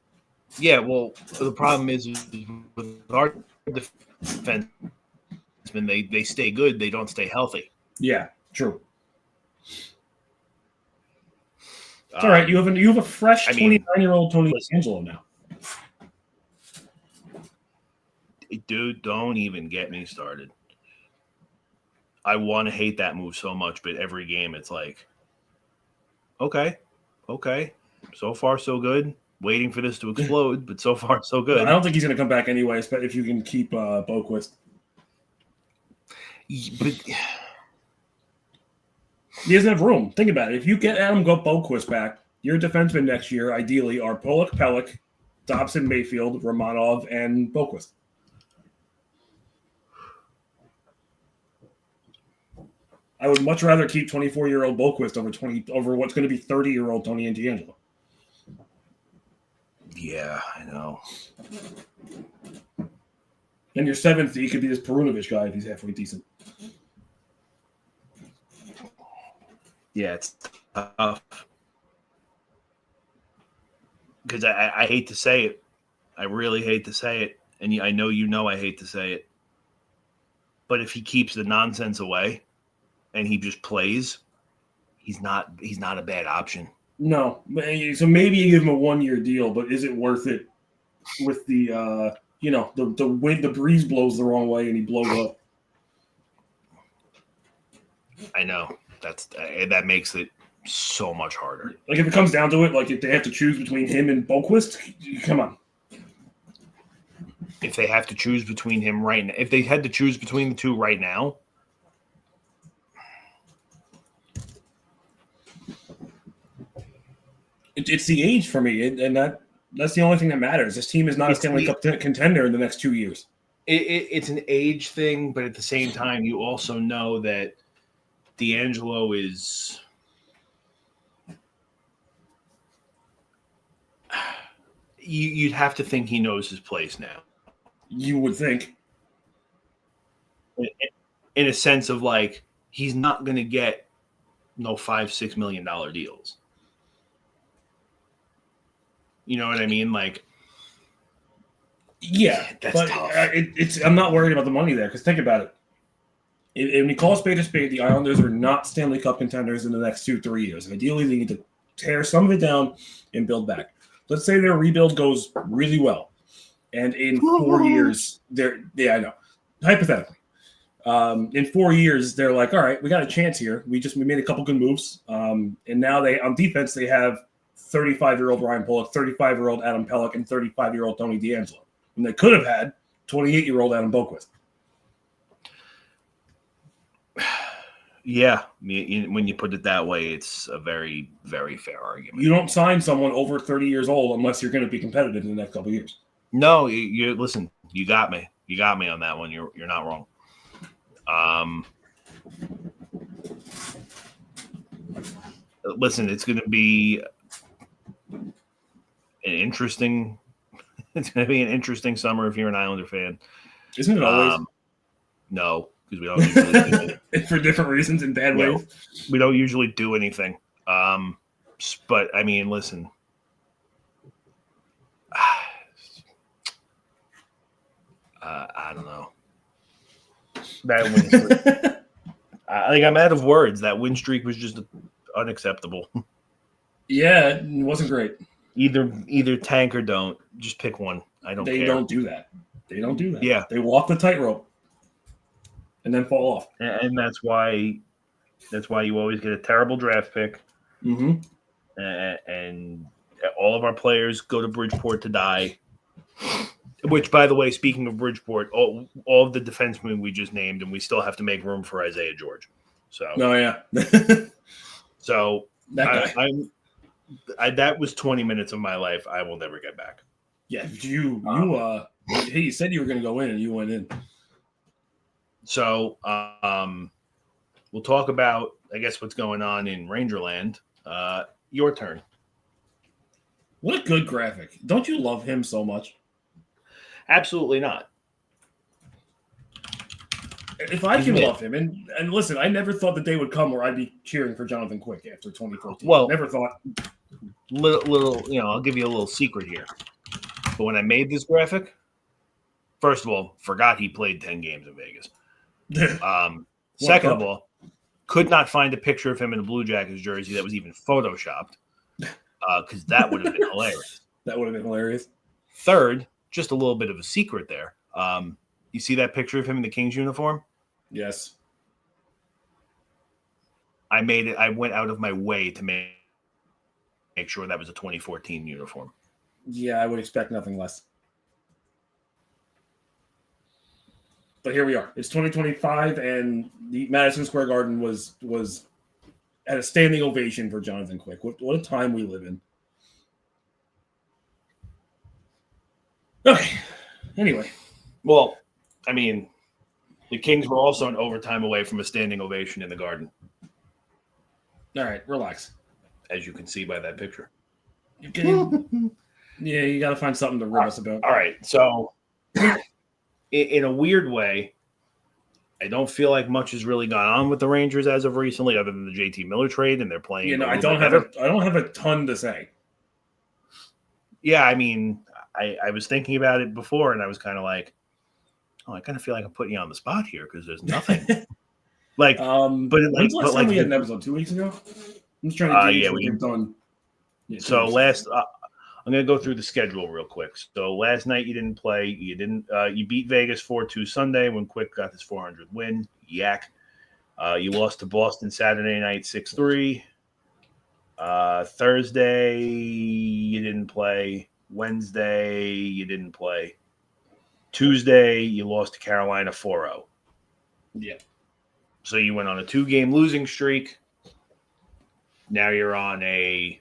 A: Yeah, well, the problem is with our defensemen, they stay good, they don't stay healthy.
B: Yeah, true. It's all right. You have a fresh 29-year-old Tony Angelo now.
A: Dude, don't even get me started. I want to hate that move so much, but every game it's like, okay, so far so good. Waiting for this to explode, but so far so good.
B: I don't think he's going to come back anyway, but if you can keep Boquist.
A: But
B: he doesn't have room. Think about it. If you get Adam Boquist back, your defensemen next year ideally are Pollock, Pellick, Dobson, Mayfield, Romanov, and Boquist. I would much rather keep 24-year-old Boquist over what's going to be 30-year-old Tony and D'Angelo.
A: Yeah, I know.
B: And your seventh, he could be this Perunovich guy if he's halfway decent.
A: Yeah, it's tough. Because I hate to say it. I really hate to say it. And I know I hate to say it. But if he keeps the nonsense away and he just plays, he's not a bad option.
B: No. So maybe you give him a 1-year deal, but is it worth it with the the wind, the breeze blows the wrong way and he blows up?
A: I know. That makes it so much harder.
B: Like if it comes down to it, like if they have to choose between him and Boquist, come on.
A: If they have to choose between him right now, if they had to choose between the two right now,
B: it's the age for me, and that's the only thing that matters. This team is not a Stanley Cup contender in the next 2 years.
A: It's an age thing, but at the same time, you also know that D'Angelo is. You'd have to think he knows his place now.
B: You would think.
A: In a sense of like, he's not going to get $5-6 million deals. You know what I mean? Like,
B: yeah,
A: that's
B: but
A: tough.
B: I'm not worried about the money there because think about it. When you call a spade, the Islanders are not Stanley Cup contenders in the next 2-3 years. Ideally, they need to tear some of it down and build back. Let's say their rebuild goes really well, and in 4 years, I know, hypothetically, in 4 years, they're like, all right, we got a chance here. We made a couple good moves, and now on defense they have 35-year-old Ryan Pollock, 35-year-old Adam Pellick, and 35-year-old Tony D'Angelo. And they could have had 28-year-old Adam Boquist.
A: Yeah, when you put it that way, it's a very, very fair argument.
B: You don't sign someone over 30 years old unless you're going to be competitive in the next couple of years.
A: No, you listen. You got me. You got me on that one. You're not wrong. Listen, it's going to be an interesting. It's going to be an interesting summer if you're an Islander fan.
B: Isn't it always?
A: No, because we don't usually do
B: it. For different reasons in bad ways.
A: We don't usually do anything. But I mean, listen. I don't know. That win streak. I think I'm out of words. That win streak was just unacceptable.
B: Yeah, it wasn't great.
A: Either tank or don't. Just pick one. I don't care.
B: They don't do that. They don't do that.
A: Yeah.
B: They walk the tightrope and then fall off.
A: And that's why you always get a terrible draft pick.
B: Mm-hmm.
A: And all of our players go to Bridgeport to die. Which, by the way, speaking of Bridgeport, all of the defensemen we just named, and we still have to make room for Isaiah George. So,
B: oh yeah.
A: So
B: that guy.
A: That was 20 minutes of my life I will never get back.
B: Yeah, you said you were going to go in, and you went in.
A: So, we'll talk about, I guess, what's going on in Rangerland. Your turn.
B: What a good graphic. Don't you love him so much?
A: Absolutely not.
B: If I can love him, and listen, I never thought the day would come where I'd be cheering for Jonathan Quick after 2014.
A: Well,
B: never thought.
A: Little, I'll give you a little secret here. But when I made this graphic, first of all, forgot he played 10 games in Vegas. Second of all, could not find a picture of him in a Blue Jackets jersey that was even photoshopped, because that would have been hilarious.
B: That would have been hilarious.
A: Third, just a little bit of a secret there. You see that picture of him in the Kings uniform?
B: Yes.
A: I made it. I went out of my way to make sure that was a 2014 uniform.
B: Yeah, I would expect nothing less. But here we are. It's 2025, and the Madison Square Garden was at a standing ovation for Jonathan Quick. What a time we live in. Okay. Anyway.
A: Well, I mean, the Kings were also an overtime away from a standing ovation in the Garden.
B: All right, relax.
A: As you can see by that picture.
B: You kidding? Yeah, you got to find something to rib us about.
A: All right, so in a weird way, I don't feel like much has really gone on with the Rangers as of recently, other than the JT Miller trade, and they're playing.
B: You know, I don't have a ton to say.
A: Yeah, I mean, I was thinking about it before, and I was kind of like, I kind of feel like I'm putting you on the spot here because there's nothing.
B: But last time we had an episode 2 weeks ago. I'm just trying to gauge what we've done.
A: Yeah, so I'm going to go through the schedule real quick. So last night you didn't play. You beat Vegas 4-2 Sunday when Quick got his 400th win. Yak. You lost to Boston Saturday night 6-3. Thursday you didn't play. Wednesday you didn't play. Tuesday you lost to Carolina 4-0.
B: Yeah.
A: So you went on a 2-game losing streak. Now you're on a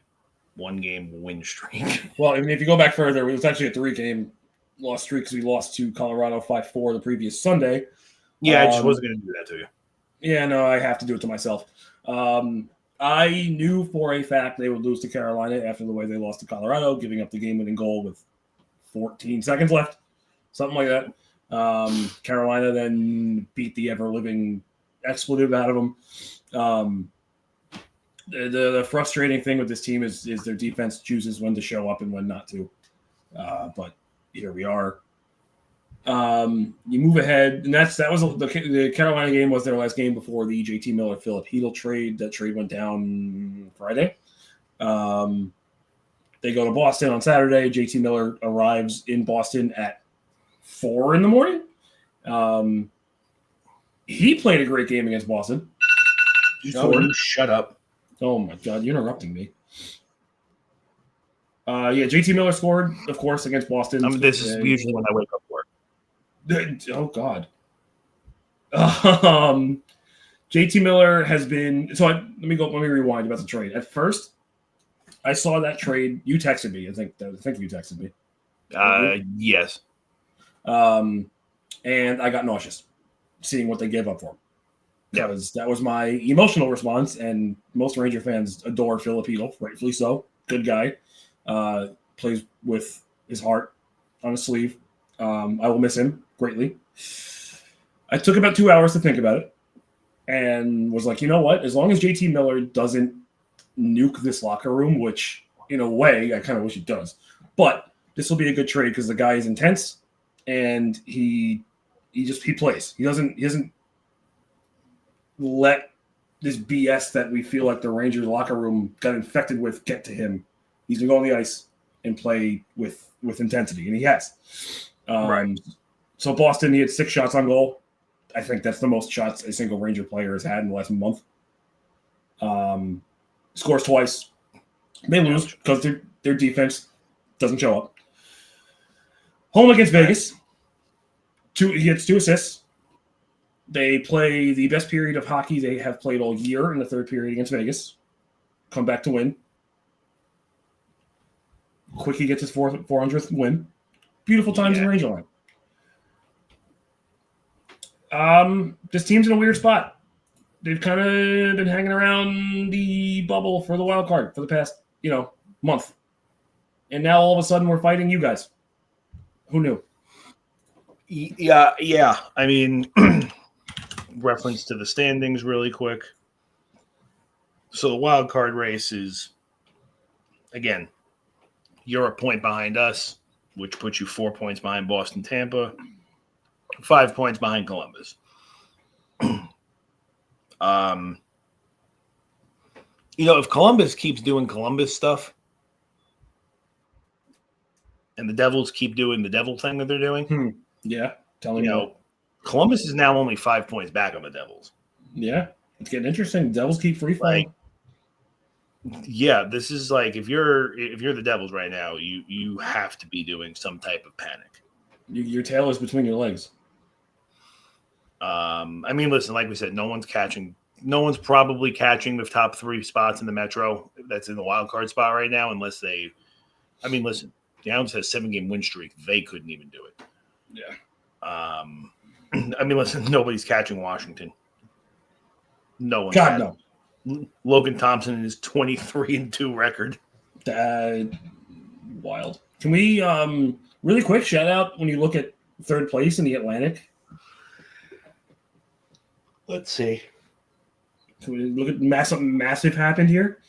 A: 1-game win streak.
B: Well, I mean, if you go back further, it was actually a 3-game loss streak because we lost to Colorado 5-4 the previous Sunday.
A: Yeah, I just wasn't going to do that to you.
B: Yeah, no, I have to do it to myself. I knew for a fact they would lose to Carolina after the way they lost to Colorado, giving up the game-winning goal with 14 seconds left, something like that. Carolina then beat the ever-living expletive out of them. The frustrating thing with this team is their defense chooses when to show up and when not to. But here we are. You move ahead, and that was the Carolina game was their last game before the JT Miller Philip Hedl trade. That trade went down Friday. They go to Boston on Saturday. JT Miller arrives in Boston at 4 a.m. He played a great game against Boston.
A: You shut up.
B: Oh my God, you're interrupting me. JT Miller scored, of course, against Boston.
A: This is usually when I wake up for it.
B: Oh God. JT Miller has been. So let me rewind about the trade. At first, I saw that trade. You texted me. I think you texted me.
A: Yes.
B: And I got nauseous seeing what they gave up for him. Because that was my emotional response, and most Ranger fans adore Philip Hedl, rightfully so. Good guy. Plays with his heart on his sleeve. I will miss him greatly. I took about 2 hours to think about it and was like, you know what? As long as JT Miller doesn't nuke this locker room, which in a way I kind of wish he does, but this will be a good trade because the guy is intense and he plays. He doesn't let this BS that we feel like the Rangers locker room got infected with get to him. He's going to go on the ice and play with intensity, and he has.
A: Right.
B: So Boston, he had 6 shots on goal. I think that's the most shots a single Ranger player has had in the last month. Scores twice. They lose because their defense doesn't show up. Home against Vegas. He gets 2 assists. They play the best period of hockey they have played all year in the third period against Vegas. Come back to win. Quickie gets his 400th win. Beautiful times in Ranger Line. This team's in a weird spot. They've kind of been hanging around the bubble for the wild card for the past, month. and now all of a sudden we're fighting you guys. Who knew?
A: Yeah. I mean, reference to the standings really quick. So the wild card race is, again, you're a point behind us, which puts you 4 points behind Boston, Tampa, 5 points behind Columbus. If Columbus keeps doing Columbus stuff and the Devils keep doing the devil thing that they're doing,
B: yeah, tell me more.
A: Columbus is now only 5 points back on the Devils.
B: Yeah, it's getting interesting. Devils keep free falling.
A: Yeah, this is like if you're the Devils right now, you have to be doing some type of panic.
B: Your tail is between your legs.
A: I mean, listen, like we said, no one's probably catching the top 3 spots in the Metro that's in the wild card spot right now, unless they. I mean, listen, the Islanders has a 7-game win streak. They couldn't even do it.
B: Yeah.
A: I mean, listen, nobody's catching Washington. No one's.
B: God, no.
A: Logan Thompson and his 23-2 record.
B: Wild. Can we really quick shout out when you look at third place in the Atlantic?
A: Let's see.
B: Can we look at massive happened here?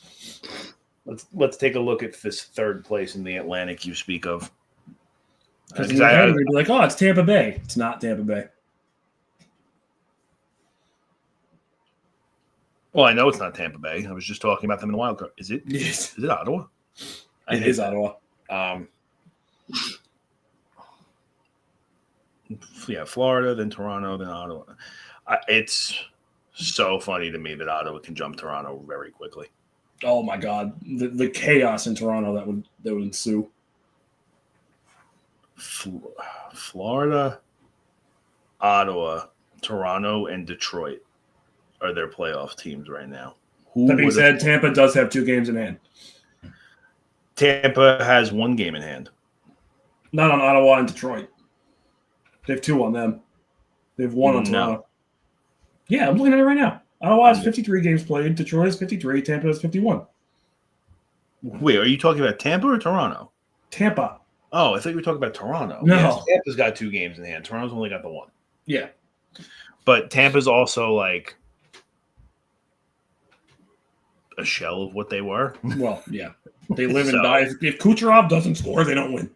A: Let's take a look at this third place in the Atlantic you speak of.
B: Because in your head, you'd be like, oh, it's Tampa Bay. It's not Tampa Bay.
A: Well, I know it's not Tampa Bay. I was just talking about them in the wild card. Is it?
B: Yes.
A: Is it Ottawa?
B: It is Ottawa.
A: Yeah, Florida, then Toronto, then Ottawa. It's so funny to me that Ottawa can jump Toronto very quickly.
B: Oh my God, the chaos in Toronto that would ensue.
A: Florida, Ottawa, Toronto, and Detroit are their playoff teams right now.
B: That being said, Tampa does have 2 games in hand.
A: Tampa has 1 game in hand.
B: Not on Ottawa and Detroit. They have 2 on them. They have 1 on Toronto. Yeah, I'm looking at it right now. Ottawa has 53 games played. Detroit has 53. Tampa has 51.
A: Wait, are you talking about Tampa or Toronto?
B: Tampa.
A: Oh, I thought you were talking about Toronto.
B: No.
A: Yes, Tampa's got 2 games in hand. Toronto's only got the 1.
B: Yeah.
A: But Tampa's also like a shell of what they were.
B: Well, yeah. They live and die. If Kucherov doesn't score, they don't win.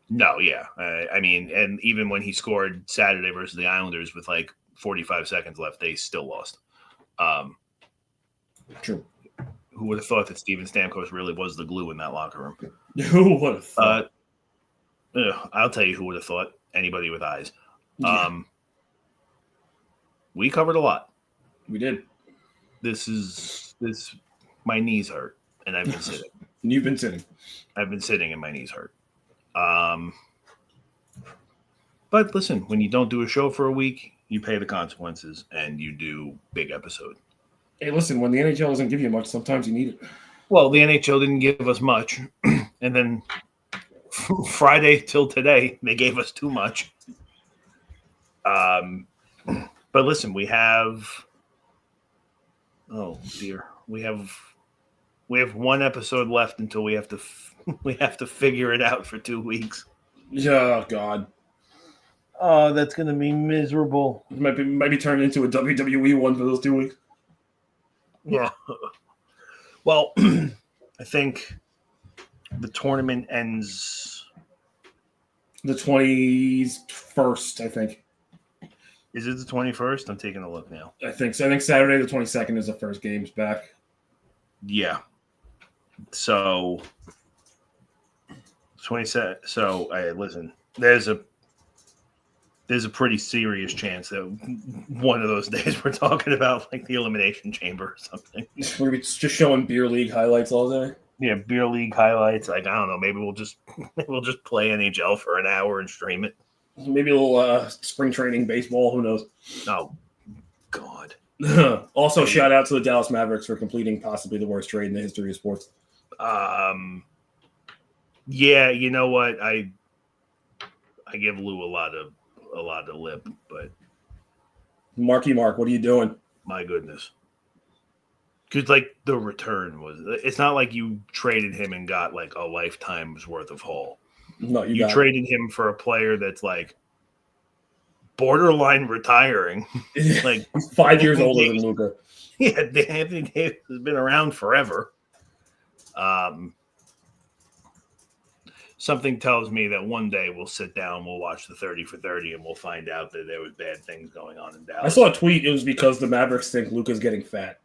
A: No, yeah. I mean, and even when he scored Saturday versus the Islanders with like 45 seconds left, they still lost.
B: True.
A: Who would have thought that Steven Stamkos really was the glue in that locker room?
B: Who would have thought?
A: I'll tell you who would have thought. Anybody with eyes.
B: Yeah.
A: We covered a lot.
B: We did.
A: My knees hurt, and I've been sitting.
B: You've been sitting.
A: I've been sitting, and my knees hurt. But listen, when you don't do a show for a week, you pay the consequences, and you do big episode.
B: Hey, listen, when the NHL doesn't give you much, sometimes you need it.
A: Well, the NHL didn't give us much, and then Friday till today, they gave us too much. But listen, we have. Oh dear, we have 1 episode left until we have to figure it out for 2 weeks.
B: Oh God.
A: Oh, that's gonna be miserable.
B: It might be turned into a WWE one for those 2 weeks.
A: Yeah. Well, I think the tournament ends
B: the 21st, I think.
A: Is it the 21st? I'm taking a look now.
B: I think so. I think Saturday the 22nd is the first game's back.
A: Yeah. So 27. So listen, there's a pretty serious chance that one of those days we're talking about like the Elimination Chamber or something.
B: We're gonna be just showing beer league highlights all day.
A: Yeah, beer league highlights. Like I don't know, maybe we'll just play NHL for an hour and stream it.
B: Maybe a little spring training baseball. Who knows?
A: Oh, God.
B: Also, shout out to the Dallas Mavericks for completing possibly the worst trade in the history of sports.
A: Yeah, you know what? I give Lou a lot of lip, but
B: Marky Mark, what are you doing?
A: My goodness. Because like the return was, it's not like you traded him and got like a lifetime's worth of haul.
B: No,
A: You traded him for a player that's like borderline retiring. Like
B: 5 years older than Luka.
A: Yeah, Anthony Davis has been around forever. Something tells me that one day we'll sit down, we'll watch the 30 for 30, and we'll find out that there was bad things going on in Dallas.
B: I saw a tweet. It was because the Mavericks think Luka's getting fat.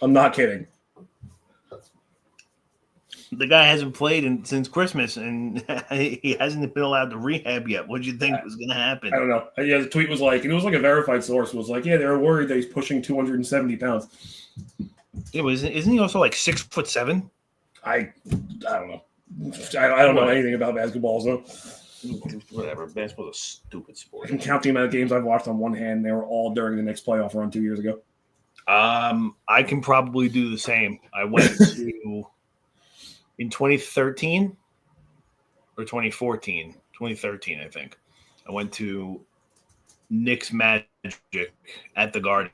B: I'm not kidding.
A: The guy hasn't played since Christmas, and he hasn't been allowed to rehab yet. What did you think was going to happen?
B: I don't know. Yeah, the tweet was like, and it was like a verified source was like, yeah, they're worried that he's pushing 270 pounds.
A: Isn't he also like 6'7"?
B: I don't know. I don't know anything about basketball, so
A: whatever. Basketball's a stupid sport.
B: I can count the amount of games I've watched on one hand. They were all during the next playoff run 2 years ago.
A: I can probably do the same. I went to in 2013 or 2014, 2013, I think. I went to Knicks Magic at the Garden,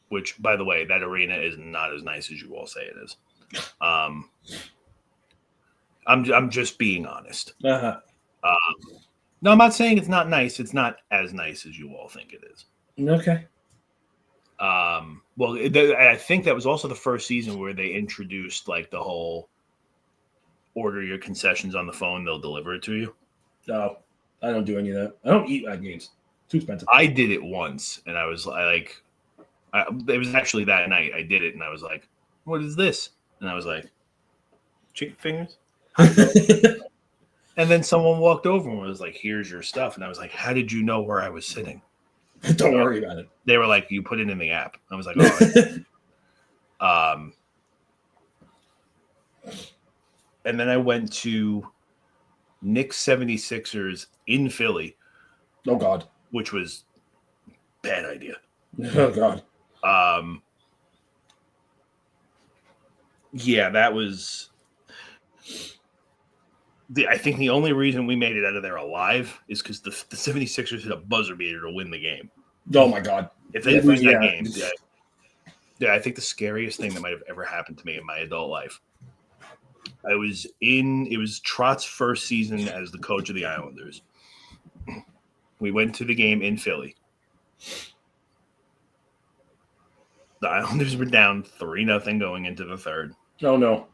A: which, by the way, that arena is not as nice as you all say it is. I'm just being honest.
B: Uh-huh.
A: No, I'm not saying it's not nice. It's not as nice as you all think it is.
B: Okay.
A: Well, I think that was also the first season where they introduced like the whole order your concessions on the phone, they'll deliver it to you.
B: No, I don't do any of that. I don't eat at games. Too expensive.
A: I did it once, and it was actually that night I did it, and I was like, "What is this?" And I was like, "Chicken fingers." And then someone walked over and was like, "Here's your stuff," and I was like, "How did you know where I was sitting?"
B: Don't worry about it.
A: They were like, "You put it in the app." I was like, "All right." And then I went to Knicks 76ers in Philly.
B: Oh, God.
A: Which was bad idea.
B: Oh, God.
A: Yeah, that was... I think the only reason we made it out of there alive is because the 76ers hit a buzzer beater to win the game.
B: Oh, my God.
A: If they lose that game... Yeah, I think the scariest thing that might have ever happened to me in my adult life. It was Trott's first season as the coach of the Islanders. We went to the game in Philly. The Islanders were down 3-0 going into the third.
B: Oh, no.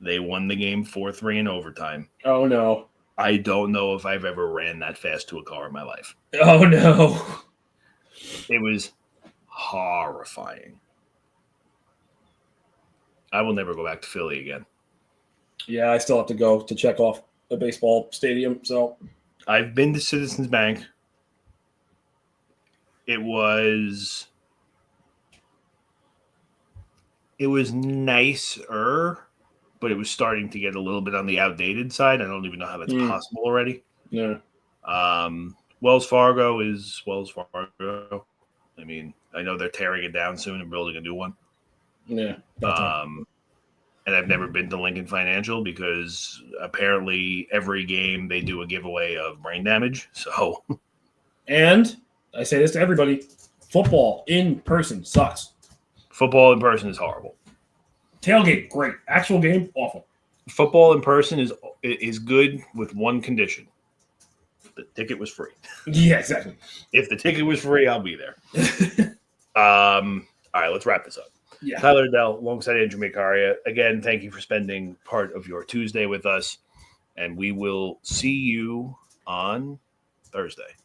A: They won the game 4-3 in overtime.
B: Oh, no.
A: I don't know if I've ever ran that fast to a car in my life.
B: Oh, no.
A: It was horrifying. I will never go back to Philly again.
B: Yeah, I still have to go to check off the baseball stadium, so...
A: I've been to Citizens Bank. It was nicer, but it was starting to get a little bit on the outdated side. I don't even know how that's possible already.
B: Yeah.
A: Wells Fargo is Wells Fargo. I mean, I know they're tearing it down soon and building a new one.
B: Yeah.
A: And I've never been to Lincoln Financial because apparently every game they do a giveaway of brain damage. So,
B: and I say this to everybody: football in person sucks.
A: Football in person is horrible.
B: Tailgate, great. Actual game, awful.
A: Football in person is good with one condition: the ticket was free.
B: Yeah, exactly.
A: If the ticket was free, I'll be there. All right, let's wrap this up.
B: Yeah.
A: Tyler Dell, alongside Andrew Mikaria. Again, thank you for spending part of your Tuesday with us, and we will see you on Thursday.